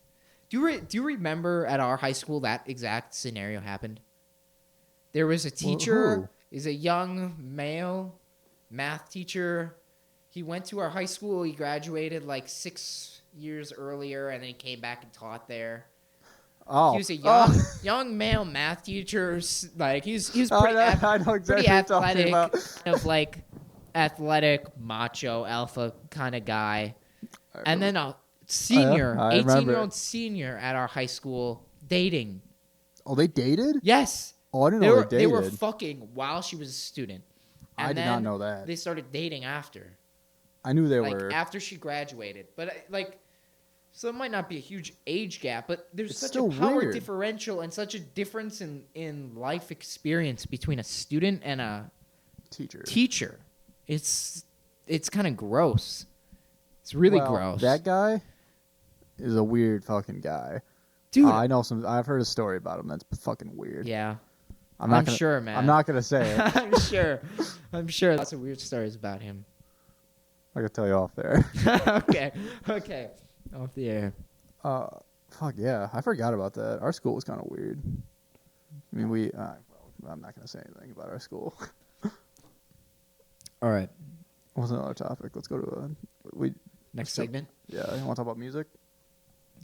Do you remember at our high school that exact scenario happened? There was a teacher, is a young male math teacher. He went to our high school. He graduated like 6 years earlier, and then he came back and taught there. Oh, he was a young male math teacher. Like he was pretty, I know exactly pretty athletic, kind of like athletic, macho, alpha kind of guy. And then a senior, 18-year-old senior at our high school dating. Oh, they dated? Yes. Oh, I didn't know they dated. They were fucking while she was a student. And I did not know that. They started dating after. I knew they were. After she graduated. But so it might not be a huge age gap, but there's such a power differential and such a difference in life experience between a student and a teacher. It's kind of gross. It's really gross. That guy is a weird fucking guy. Dude. I know I've heard a story about him that's fucking weird. Yeah. I'm sure, man. I'm not going to say it. I'm sure. Lots of weird stories about him. I can tell you off there. Okay. Off the air. Fuck yeah. I forgot about that. Our school was kind of weird. I mean, I'm not going to say anything about our school. All right. What's another topic? Let's go to next segment. Yeah, you want to talk about music?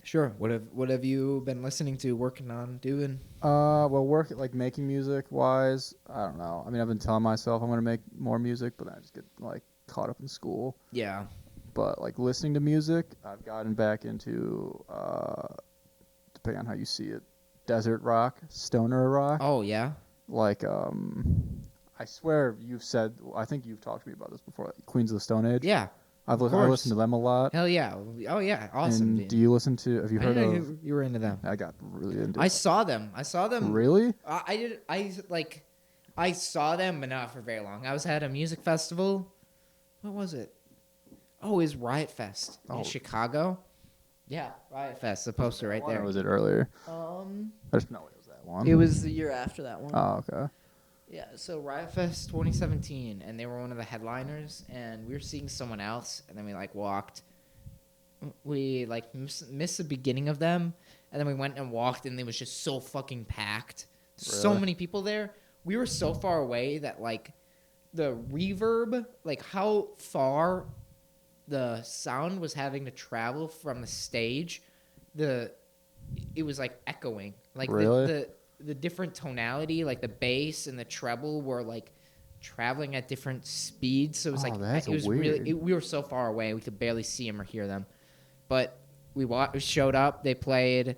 Sure. What have you been listening to, working on, doing? Like making music wise, I don't know. I mean, I've been telling myself I'm gonna make more music, but then I just get like caught up in school. Yeah. But like listening to music, I've gotten back into, depending on how you see it, desert rock, stoner rock. Oh yeah. Like I swear I think you've talked to me about this before, like Queens of the Stone Age. Yeah. I listened to them a lot. Hell yeah. Oh yeah. Awesome. And do you listen to? Have you heard of? You were into them. I got really into. I saw them. Really? I did. I saw them, but not for very long. I was at a music festival. What was it? Oh, it was Riot Fest in Chicago. Yeah, Riot Fest. The poster right there. Or was it earlier? There's no way it was that one. It was the year after that one. Oh, okay. Yeah, so Riot Fest 2017, and they were one of the headliners, and we were seeing someone else, and then we walked. We missed the beginning of them, and then we went and walked, and it was just so fucking packed. Really? So many people there. We were so far away that the reverb, how far the sound was having to travel from the stage, it was echoing. Really? The different tonality, the bass and the treble were traveling at different speeds. So it was weird. We were so far away we could barely see them or hear them. But we showed up. They played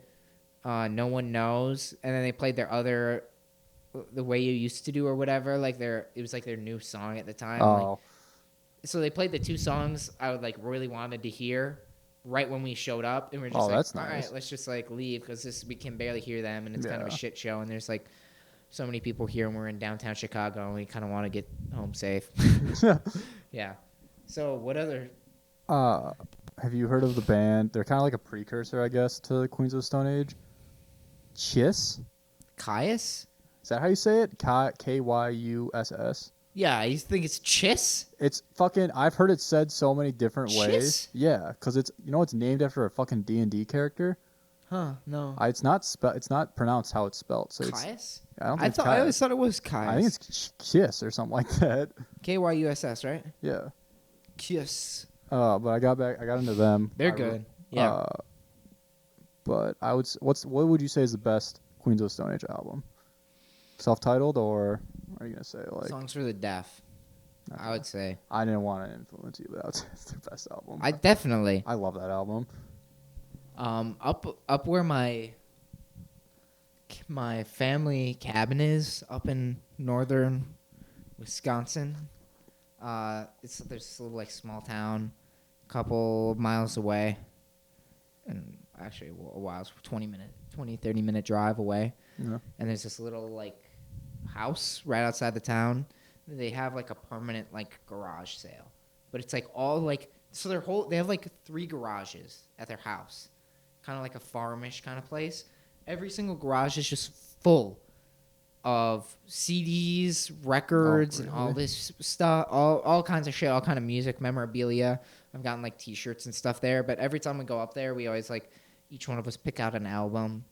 "No One Knows," and then they played their other "The Way You Used to Do" or whatever. It was their new song at the time. Oh. So they played the two songs I would really wanted to hear, right when we showed up, and we're just that's all nice. right, let's just like leave because we can barely hear them, and it's kind of a shit show, and there's like so many people here, and we're in downtown Chicago, and we kind of want to get home safe. Yeah. So what other? Have you heard of the band? They're kind of like a precursor, I guess, to Queens of the Stone Age. Kiss? Kyuss? Is that how you say it? Kyuss? Yeah, you think it's Chiss? It's fucking. I've heard it said so many different ways. Yeah, because it's it's named after a fucking D&D character. Huh? No. It's not It's not pronounced how it's spelled. So Kyuss? I always thought it was Kyuss. I think it's Kiss or something like that. Kyuss, right? Yeah. Kiss. But I got into them. They're good. Yeah. But what would you say is the best Queens of the Stone Age album? Self-titled, or are you gonna say like Songs for the Deaf? Okay. I would say. I didn't want to influence you, but I would say it's their best album. I love that album. Up where my family cabin is, up in northern Wisconsin. There's this little like small town, couple miles away, and actually a while, 30 minute drive away. Yeah. And there's this little like house right outside the town. They have like a permanent like garage sale, but it's like all like they have like 3 garages at their house, kind of like a farmish kind of place. Every single garage is just full of CDs, records, and all this stuff, all kinds of shit, all kind of music memorabilia. I've gotten like T-shirts and stuff there, but every time we go up there, we always like each one of us pick out an album,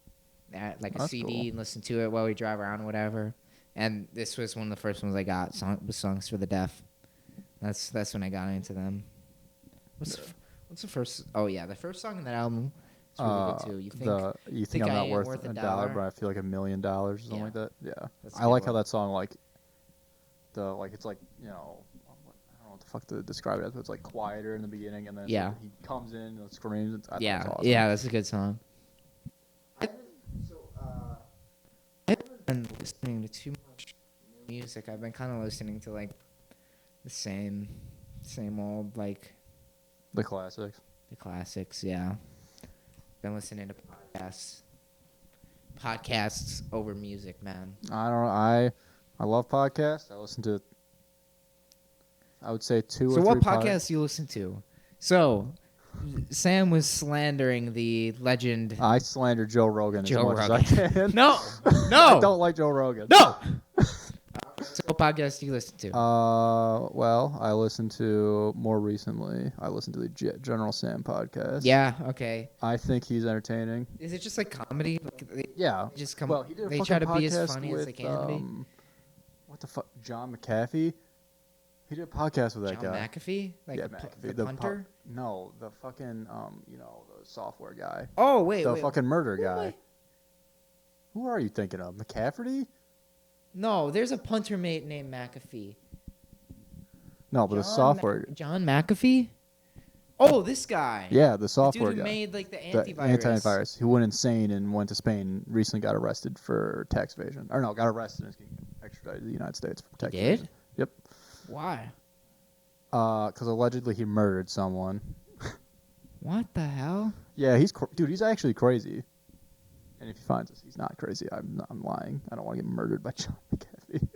like a CD, cool, and listen to it while we drive around, or whatever. And this was one of the first ones I got. Was Songs for the Deaf. That's when I got into them. What's the first? Oh yeah, the first song in that album. Really good too. You think I'm not worth a dollar, but I feel like $1 million or something like that. Yeah, I like how that song it's like I don't know what the fuck to describe it as, but it's like quieter in the beginning, and then like he comes in and screams. That's awesome. That's a good song. I haven't been listening to too much new music. I've been kind of listening to like the same old like the classics. The classics, yeah. Been listening to podcasts over music, man. I love podcasts. I listen to, I would say 2 or 3. So what podcasts do you listen to? So Sam was slandering the legend. I slander Joe Rogan as much as I can. No. I don't like Joe Rogan. No. So what podcast do you listen to? Well, I listened to more recently. I listened to the General Sam podcast. Yeah. Okay. I think he's entertaining. Is it just like comedy? Yeah. Just come. Well, he did a they try to be as funny with, as they can be. What the fuck, John McAfee? He did a podcast with that guy. John McAfee? Like McAfee. The punter? No, the fucking the software guy. Oh wait, the fucking murder guy. Wait. Who are you thinking of? McCafferty? No, there's a punter mate named McAfee. No, but the software. John McAfee? Oh, this guy. Yeah, the software guy. Who made like the antivirus. The antivirus. Who went insane and went to Spain. Recently got arrested for tax evasion. Or no, got arrested and is getting extradited to the United States for tax evasion. Did? Yep. Why? Because allegedly he murdered someone. What the hell? Yeah, he's actually crazy. And if he finds us, he's not crazy. I'm lying. I don't want to get murdered by John McAfee.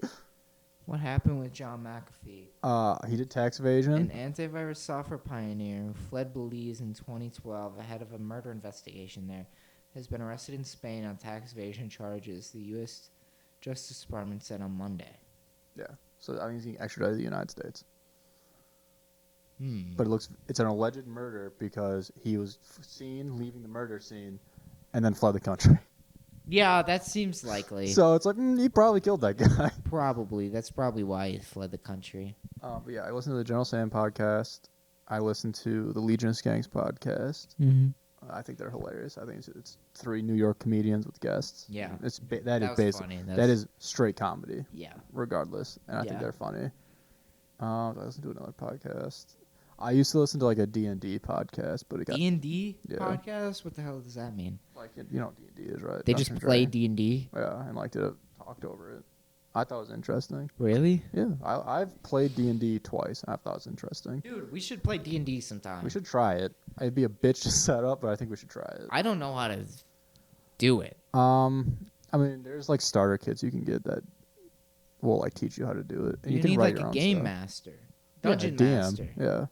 What happened with John McAfee? He did tax evasion. An antivirus software pioneer who fled Belize in 2012 ahead of a murder investigation there has been arrested in Spain on tax evasion charges, the U.S. Justice Department said on Monday. Yeah, so I mean he's getting extradited to the United States. Hmm. But it's an alleged murder because he was seen leaving the murder scene and then fled the country. Yeah, that seems likely. So it's like, he probably killed that guy. Probably. That's probably why he fled the country. But yeah, I listened to the General Sam podcast. I listened to the Legion of Skanks podcast. Mm-hmm. I think they're hilarious. I think it's 3 New York comedians with guests. Yeah. That is straight comedy. Yeah. Regardless. And I think they're funny. I listened to another podcast. I used to listen to like a D&D podcast, but it got D&D podcast. What the hell does that mean? Like D&D is right. They just play D&D. Yeah, and like talked over it. I thought it was interesting. Really? Yeah, I've played D&D twice, and I thought it was interesting. Dude, we should play D&D sometime. We should try it. It'd be a bitch to set up, but I think we should try it. I don't know how to do it. I mean, there's like starter kits you can get that will like teach you how to do it. And you can need write like your a own game stuff. master, dungeon master. Yeah.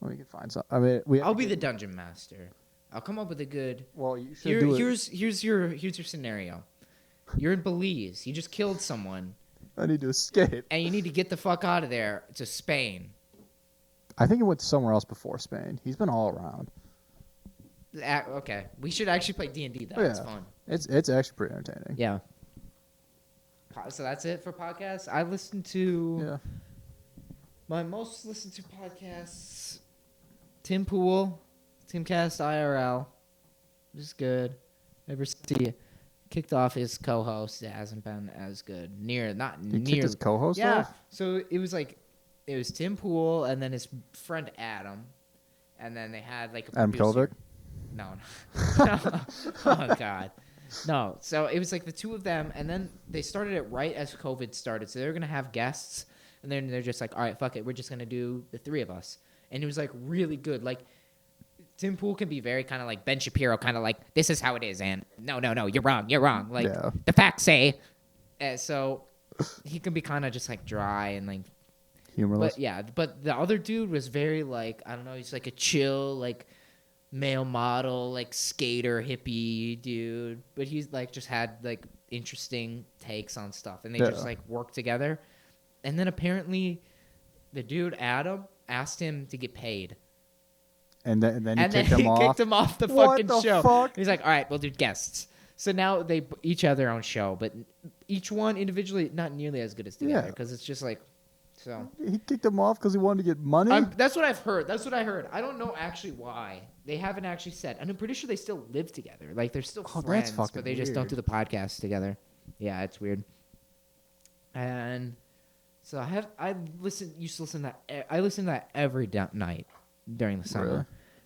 Well, we can find some. I mean, I'll be the dungeon master. I'll come up with a good. Well, you should do it. Here's your scenario. You're in Belize. You just killed someone. I need to escape. And you need to get the fuck out of there to Spain. I think he went somewhere else before Spain. He's been all around. Okay, we should actually play D&D. Though. It's fun. It's actually pretty entertaining. Yeah. So that's it for podcasts. I listen to my most listened to podcasts. Tim Pool, Timcast IRL, which is good. Ever since he kicked off his co-host, it hasn't been as good. He kicked his co-host off? So it was Tim Pool and then his friend Adam, and then they had like a Adam producer. Kovic? No. Oh God. No. So it was like the two of them, and then they started it right as COVID started. So they were gonna have guests, and then they're just like, all right, fuck it, we're just gonna do the three of us. And it was like really good. Like Tim Pool can be very kind of like Ben Shapiro, kind of like, this is how it is, and no, you're wrong. Like the facts say. So he can be kind of just like dry and like humorless. But the other dude was very like, I don't know, he's like a chill like male model, like skater hippie dude. But he's like just had like interesting takes on stuff, and they just like worked together. And then apparently, the dude Adam asked him to get paid. And then he kicked him off the fucking show. Fuck? He's like, all right, we'll do guests. So now they each have their own show, but each one individually not nearly as good as together because it's just like, so. He kicked him off because he wanted to get money? That's what I've heard. That's what I heard. I don't know actually why. They haven't actually said. And I'm pretty sure they still live together. Like, they're still friends, but they just don't do the podcast together. Yeah, it's weird. And so I listen to that every night during the summer. Really?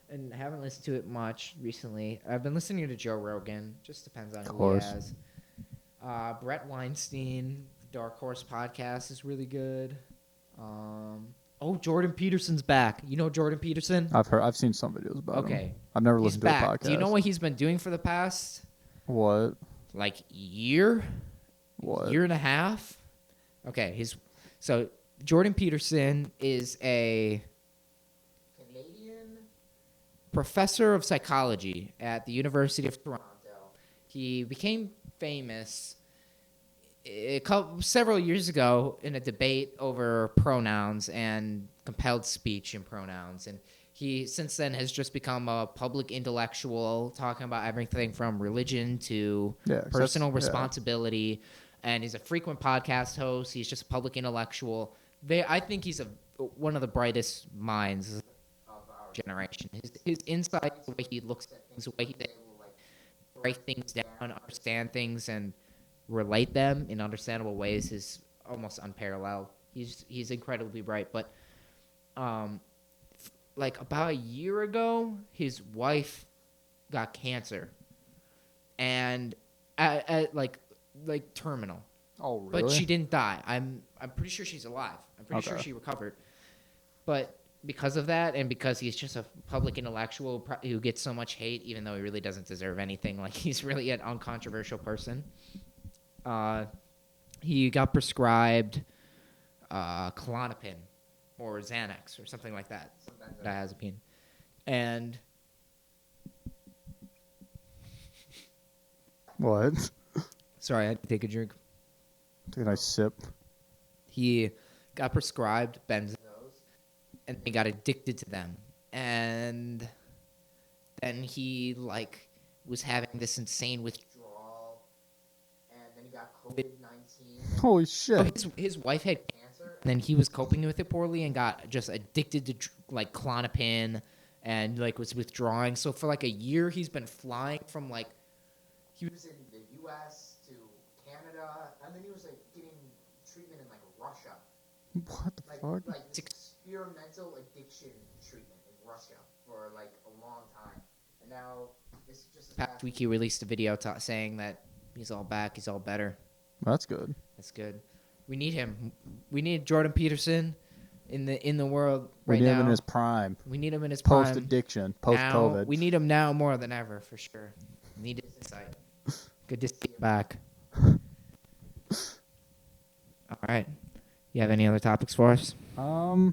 And I haven't listened to it much recently. I've been listening to Joe Rogan. Just depends on who he has. Brett Weinstein, Dark Horse podcast is really good. Jordan Peterson's back. You know Jordan Peterson? I've seen some videos about him. I've never listened to a podcast. Do you know what he's been doing for the past? What? Like year? What? Year and a half? Okay, so Jordan Peterson is a Canadian professor of psychology at the University of Toronto. He became famous several years ago in a debate over pronouns and compelled speech in pronouns, and he since then has just become a public intellectual, talking about everything from religion to personal responsibility. And he's a frequent podcast host. He's just a public intellectual. I think he's one of the brightest minds of our generation. His insight, the way he looks at things, the way he's able to like break things down, understand things, and relate them in understandable ways is almost unparalleled. He's incredibly bright. But like about a year ago, his wife got cancer, and at like terminal. Oh, really? But she didn't die. I'm pretty sure she's alive. I'm pretty sure she recovered. But because of that, and because he's just a public intellectual who gets so much hate, even though he really doesn't deserve anything, like he's really an uncontroversial person. He got prescribed Klonopin or Xanax or something like that. Diazepine. And what? Sorry, I had to take a drink. Take a nice sip. He got prescribed benzos, and he got addicted to them. And then he was having this insane withdrawal, and then he got COVID-19. Holy shit! So his wife had cancer, and then he was coping with it poorly and got just addicted to Klonopin, and was withdrawing. So for a year, he's been flying from he was in the U.S. to Canada, and then he was getting treatment in Russia. What the fuck? It's experimental addiction treatment in Russia for a long time, and now this just past week he released a video saying that he's all back, he's all better. That's good. That's good. We need him. We need Jordan Peterson in the world right now. We need him in his prime. We need him in his prime. Post-addiction, post-COVID. We need him now more than ever, for sure. We need his insight. Good to see you back. All right. You have any other topics for us? What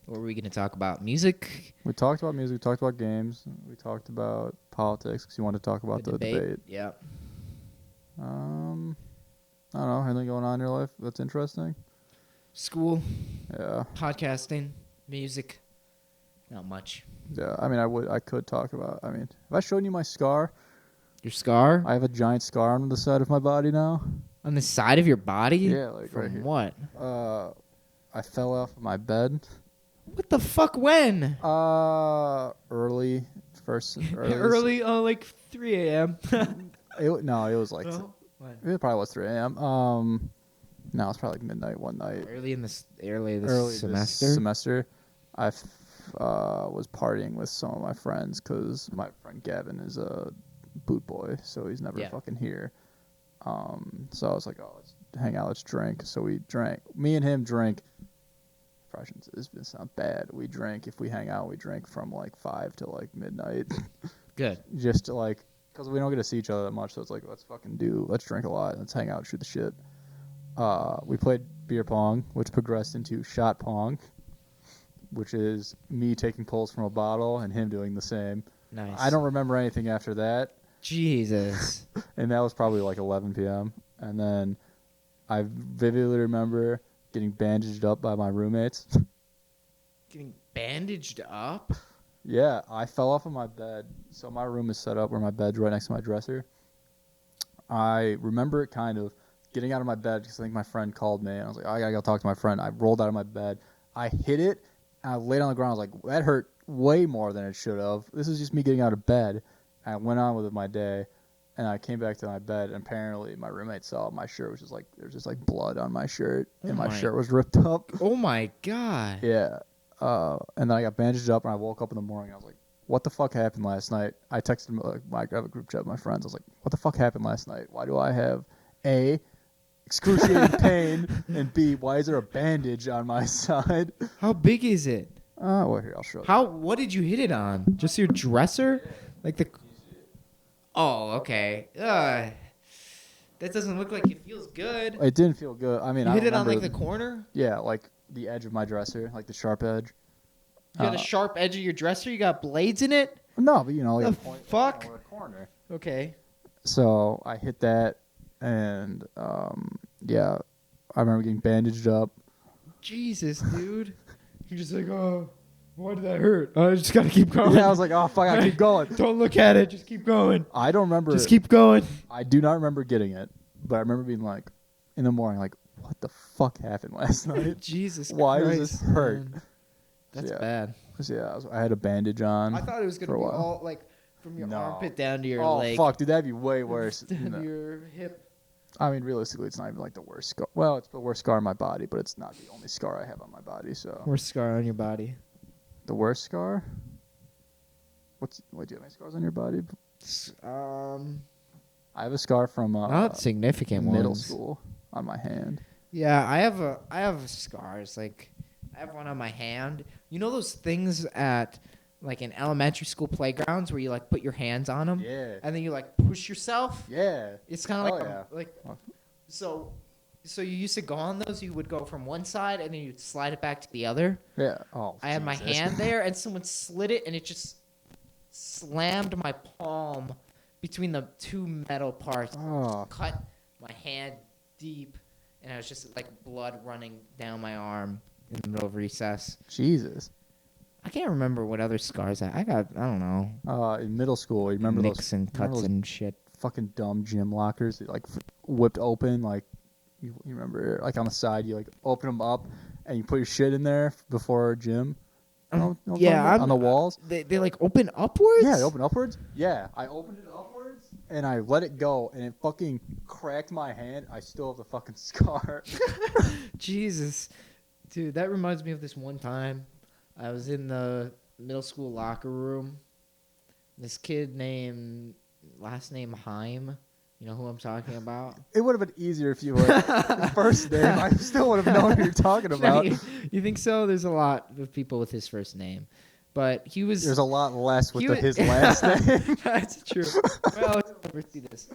were we going to talk about? Music? We talked about music. We talked about games. We talked about politics because you wanted to talk about the debate. Yeah. I don't know. Anything going on in your life that's interesting? School. Yeah. Podcasting. Music. Not much. Yeah. I mean, I could talk about. I mean, have I shown you my scar? Your scar? I have a giant scar on the side of my body now. On the side of your body? Yeah, like from right here. What? I fell off of my bed. What the fuck? When? Early. Like 3 a.m. It was like What? it probably was 3 a.m. No, it's probably like midnight one night. Early this semester. I was partying with some of my friends because my friend Gavin is a boot boy, so he's never fucking here. So I was like, oh, let's hang out, let's drink. So we drank. Me and him drank. This sounds bad. We drank, if we hang out, we drink from like 5 to like midnight. Good. Just to like, because we don't get to see each other that much, so it's like, let's drink a lot, let's hang out, shoot the shit. We played beer pong, which progressed into shot pong, which is me taking pulls from a bottle and him doing the same. Nice. I don't remember anything after that. Jesus. And that was probably like 11 p.m. And then I vividly remember getting bandaged up by my roommates. Getting bandaged up? Yeah, I fell off of my bed. So my room is set up where my bed's right next to my dresser. I remember it kind of getting out of my bed because I think my friend called me. And I was like, oh, I gotta go talk to my friend. I rolled out of my bed. I hit it, and I laid on the ground. I was like, that hurt way more than it should have. This is just me getting out of bed. And I went on with my day. And I came back to my bed, and apparently my roommate saw my shirt was just like, there was just like blood on my shirt, and my shirt was ripped up. Oh my God. Yeah. And then I got bandaged up, and I woke up in the morning. I was like, what the fuck happened last night? I texted I have a group chat with my friends. I was like, what the fuck happened last night? Why do I have A, excruciating pain, and B, why is there a bandage on my side? How big is it? Well, here, I'll show you. What did you hit it on? Just your dresser? Like the... Oh, okay. That doesn't look like it feels good. It didn't feel good. I mean, you I hit it on like the corner? Yeah, like the edge of my dresser, like the sharp edge. You got a sharp edge of your dresser? You got blades in it? No, but like the a point, fuck? Or a corner. Okay. So I hit that, and yeah, I remember getting bandaged up. Jesus, dude. You're just like, oh, why did that hurt? I just gotta keep going. Yeah, I was like, oh fuck, I keep going. Don't look at it. Just keep going. I don't remember. Just keep going. I do not remember getting it, but I remember being like, in the morning, like, what the fuck happened last night? Jesus Why Christ, does this hurt? Man. That's bad. Yeah, I had a bandage on. I thought it was gonna be all like from your armpit down to your leg. Oh fuck, dude, that'd be way worse. Down to your hip. I mean, realistically, it's not even like the worst scar. Well, it's the worst scar on my body, but it's not the only scar I have on my body. So worst scar on your body. The worst scar? What do you have any scars on your body? I have a scar from not significant middle ones. school on my hand. Yeah, I have scars. Like I have one on my hand. You know those things at like in elementary school playgrounds where you like put your hands on them? Yeah. And then you like push yourself? Yeah. It's kind of like So you used to go on those. You would go from one side and then you'd slide it back to the other. Yeah. Oh. I had my hand there and someone slid it and it just slammed my palm between the two metal parts. Oh. Cut my hand deep, and I was just like blood running down my arm in the middle of recess. Jesus. I can't remember what other scars I got. I don't know. In middle school, you remember nicks and cuts and shit. Fucking dumb gym lockers that like whipped open, like you remember, like on the side, you like open them up and you put your shit in there before gym. Yeah, on the walls. They like open upwards. Yeah, they open upwards. Yeah, I opened it upwards and I let it go and it fucking cracked my hand. I still have the fucking scar. Jesus, dude, that reminds me of this one time. I was in the middle school locker room. This kid named last name Haim You know who I'm talking about? It would have been easier if you were first name. I still would have known who you're talking about. You think so? There's a lot of people with his first name. But he was... There's a lot less with his last name. That's true. Well, I'll never see this.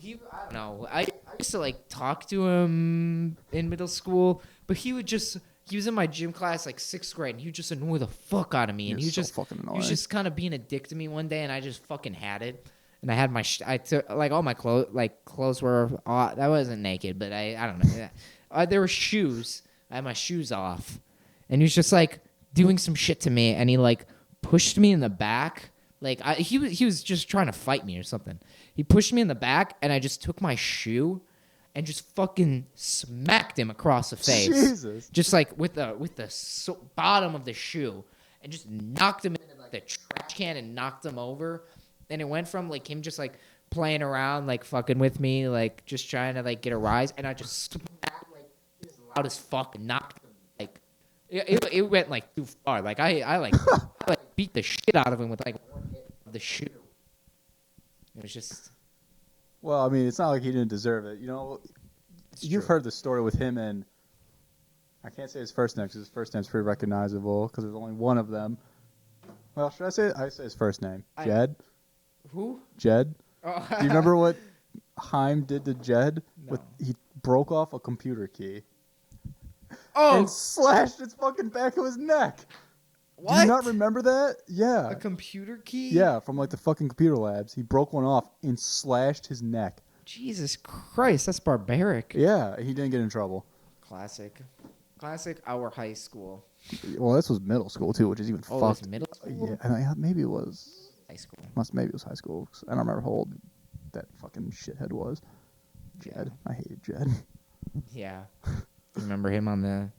I don't know. I used to, like, talk to him in middle school, but he was in my gym class, like, 6th grade, and he would just annoy the fuck out of me. And he was just kind of being a dick to me one day, and I just fucking had it. And I had I took, like, all my clothes were off. I wasn't naked, but I don't know. There were shoes. I had my shoes off. And he was just, like, doing some shit to me, and he, like, pushed me in the back. Like, he was just trying to fight me or something. He pushed me in the back, and I just took my shoe and just fucking smacked him across the face. Jesus. Just, like, with the bottom of the shoe, and just knocked him into, like, the trash can and knocked him over. And it went from, like, him just, like, playing around, like, fucking with me, like, just trying to, like, get a rise. And I just smacked, like, as loud as fuck and knocked him. Like, it went, like, too far. Like, I beat the shit out of him with, like, one hit of the shoe. It was just... Well, I mean, it's not like he didn't deserve it. You know, you've heard the story with him and... I can't say his first name because his first name's pretty recognizable because there's only one of them. Well, should I say it? I say his first name. Jed. Who? Jed. Oh. Do you remember what Haim did to Jed? No. He broke off a computer key. Oh! And slashed its fucking back of his neck. What? Do you not remember that? Yeah. A computer key? Yeah, from like the fucking computer labs. He broke one off and slashed his neck. Jesus Christ, that's barbaric. Yeah, he didn't get in trouble. Classic our high school. Well, this was middle school too, which is even fucked. It was middle school? Yeah, maybe it was high school. Maybe it was high school. I don't remember how old that fucking shithead was. Jed. I hated Jed. Yeah. Remember him on the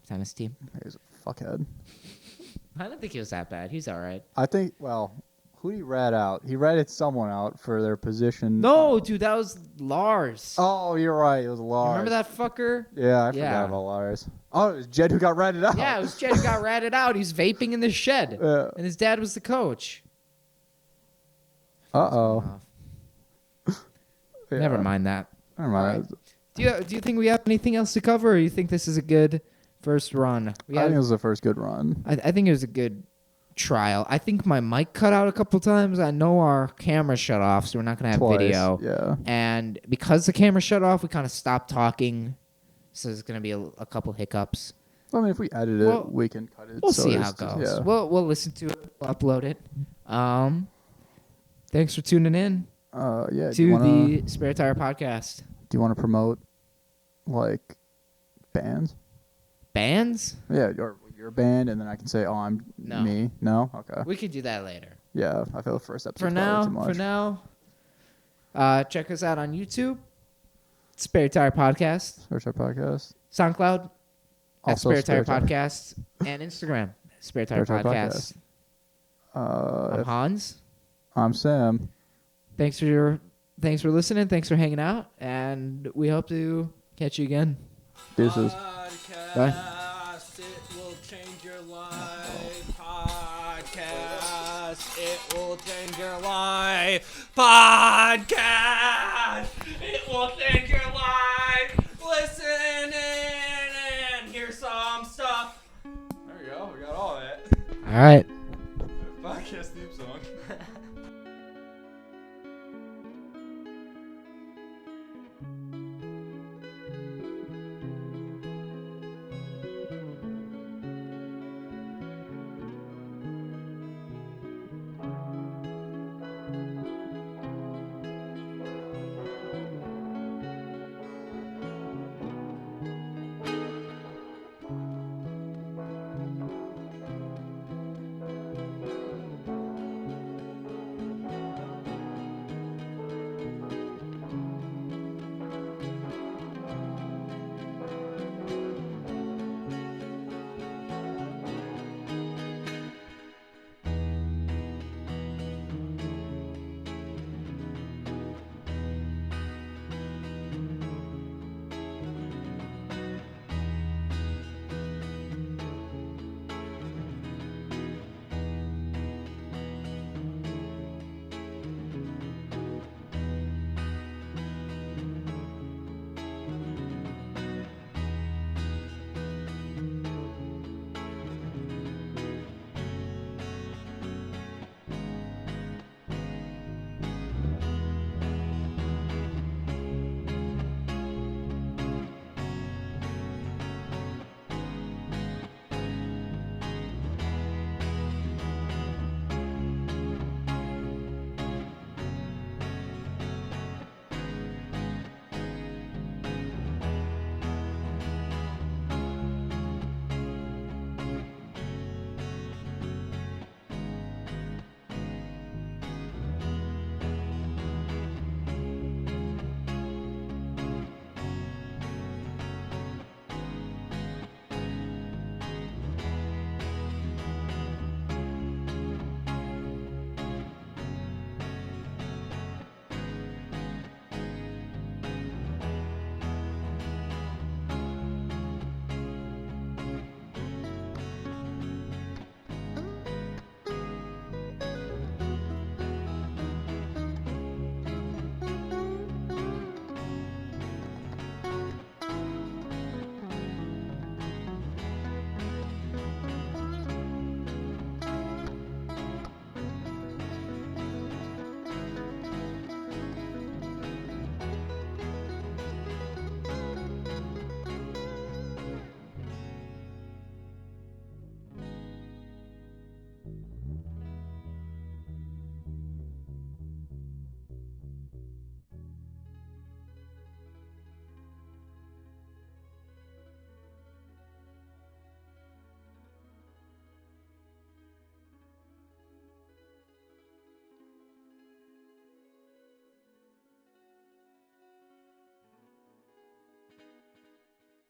tennis team? He was a fuckhead. I don't think he was that bad. He's all right. I think, well, who did he rat out? He ratted someone out for their position. No, dude, that was Lars. Oh, you're right. It was Lars. Remember that fucker? Yeah, I forgot about Lars. Oh, it was Jed who got ratted out. Yeah, it was Jed who got ratted out. He's vaping in the shed. And his dad was the coach. Uh-oh. Yeah. Never mind that. Never mind. Right. Do you think we have anything else to cover, or you think this is a good first run? I think it was the first good run. I think it was a good trial. I think my mic cut out a couple times. I know our camera shut off, so we're not going to have video. Yeah. And because the camera shut off, we kind of stopped talking. So there's going to be a couple hiccups. I mean, if we edit it, we can cut it. We'll see how it goes. Yeah. We'll listen to it. We'll upload it. Thanks for tuning in to the Spare Tire Podcast. Do you want to promote, like, bands? Bands? Yeah, your band, and then I can say, I'm me. No? Okay. We could do that later. Yeah, I feel the first episode for now, check us out on YouTube, Spare Tire Podcast. Spare Tire Podcast. SoundCloud, also Spare Tire Podcast, and Instagram, Spare Tire Podcast. I'm Hans. I'm Sam. Thanks for listening. Thanks for hanging out, and we hope to catch you again. Deuces. Bye. It will change your life. Podcast. It will change your life. Podcast. It will change your life. Listen in and hear some stuff. There we go. We got all that. All right.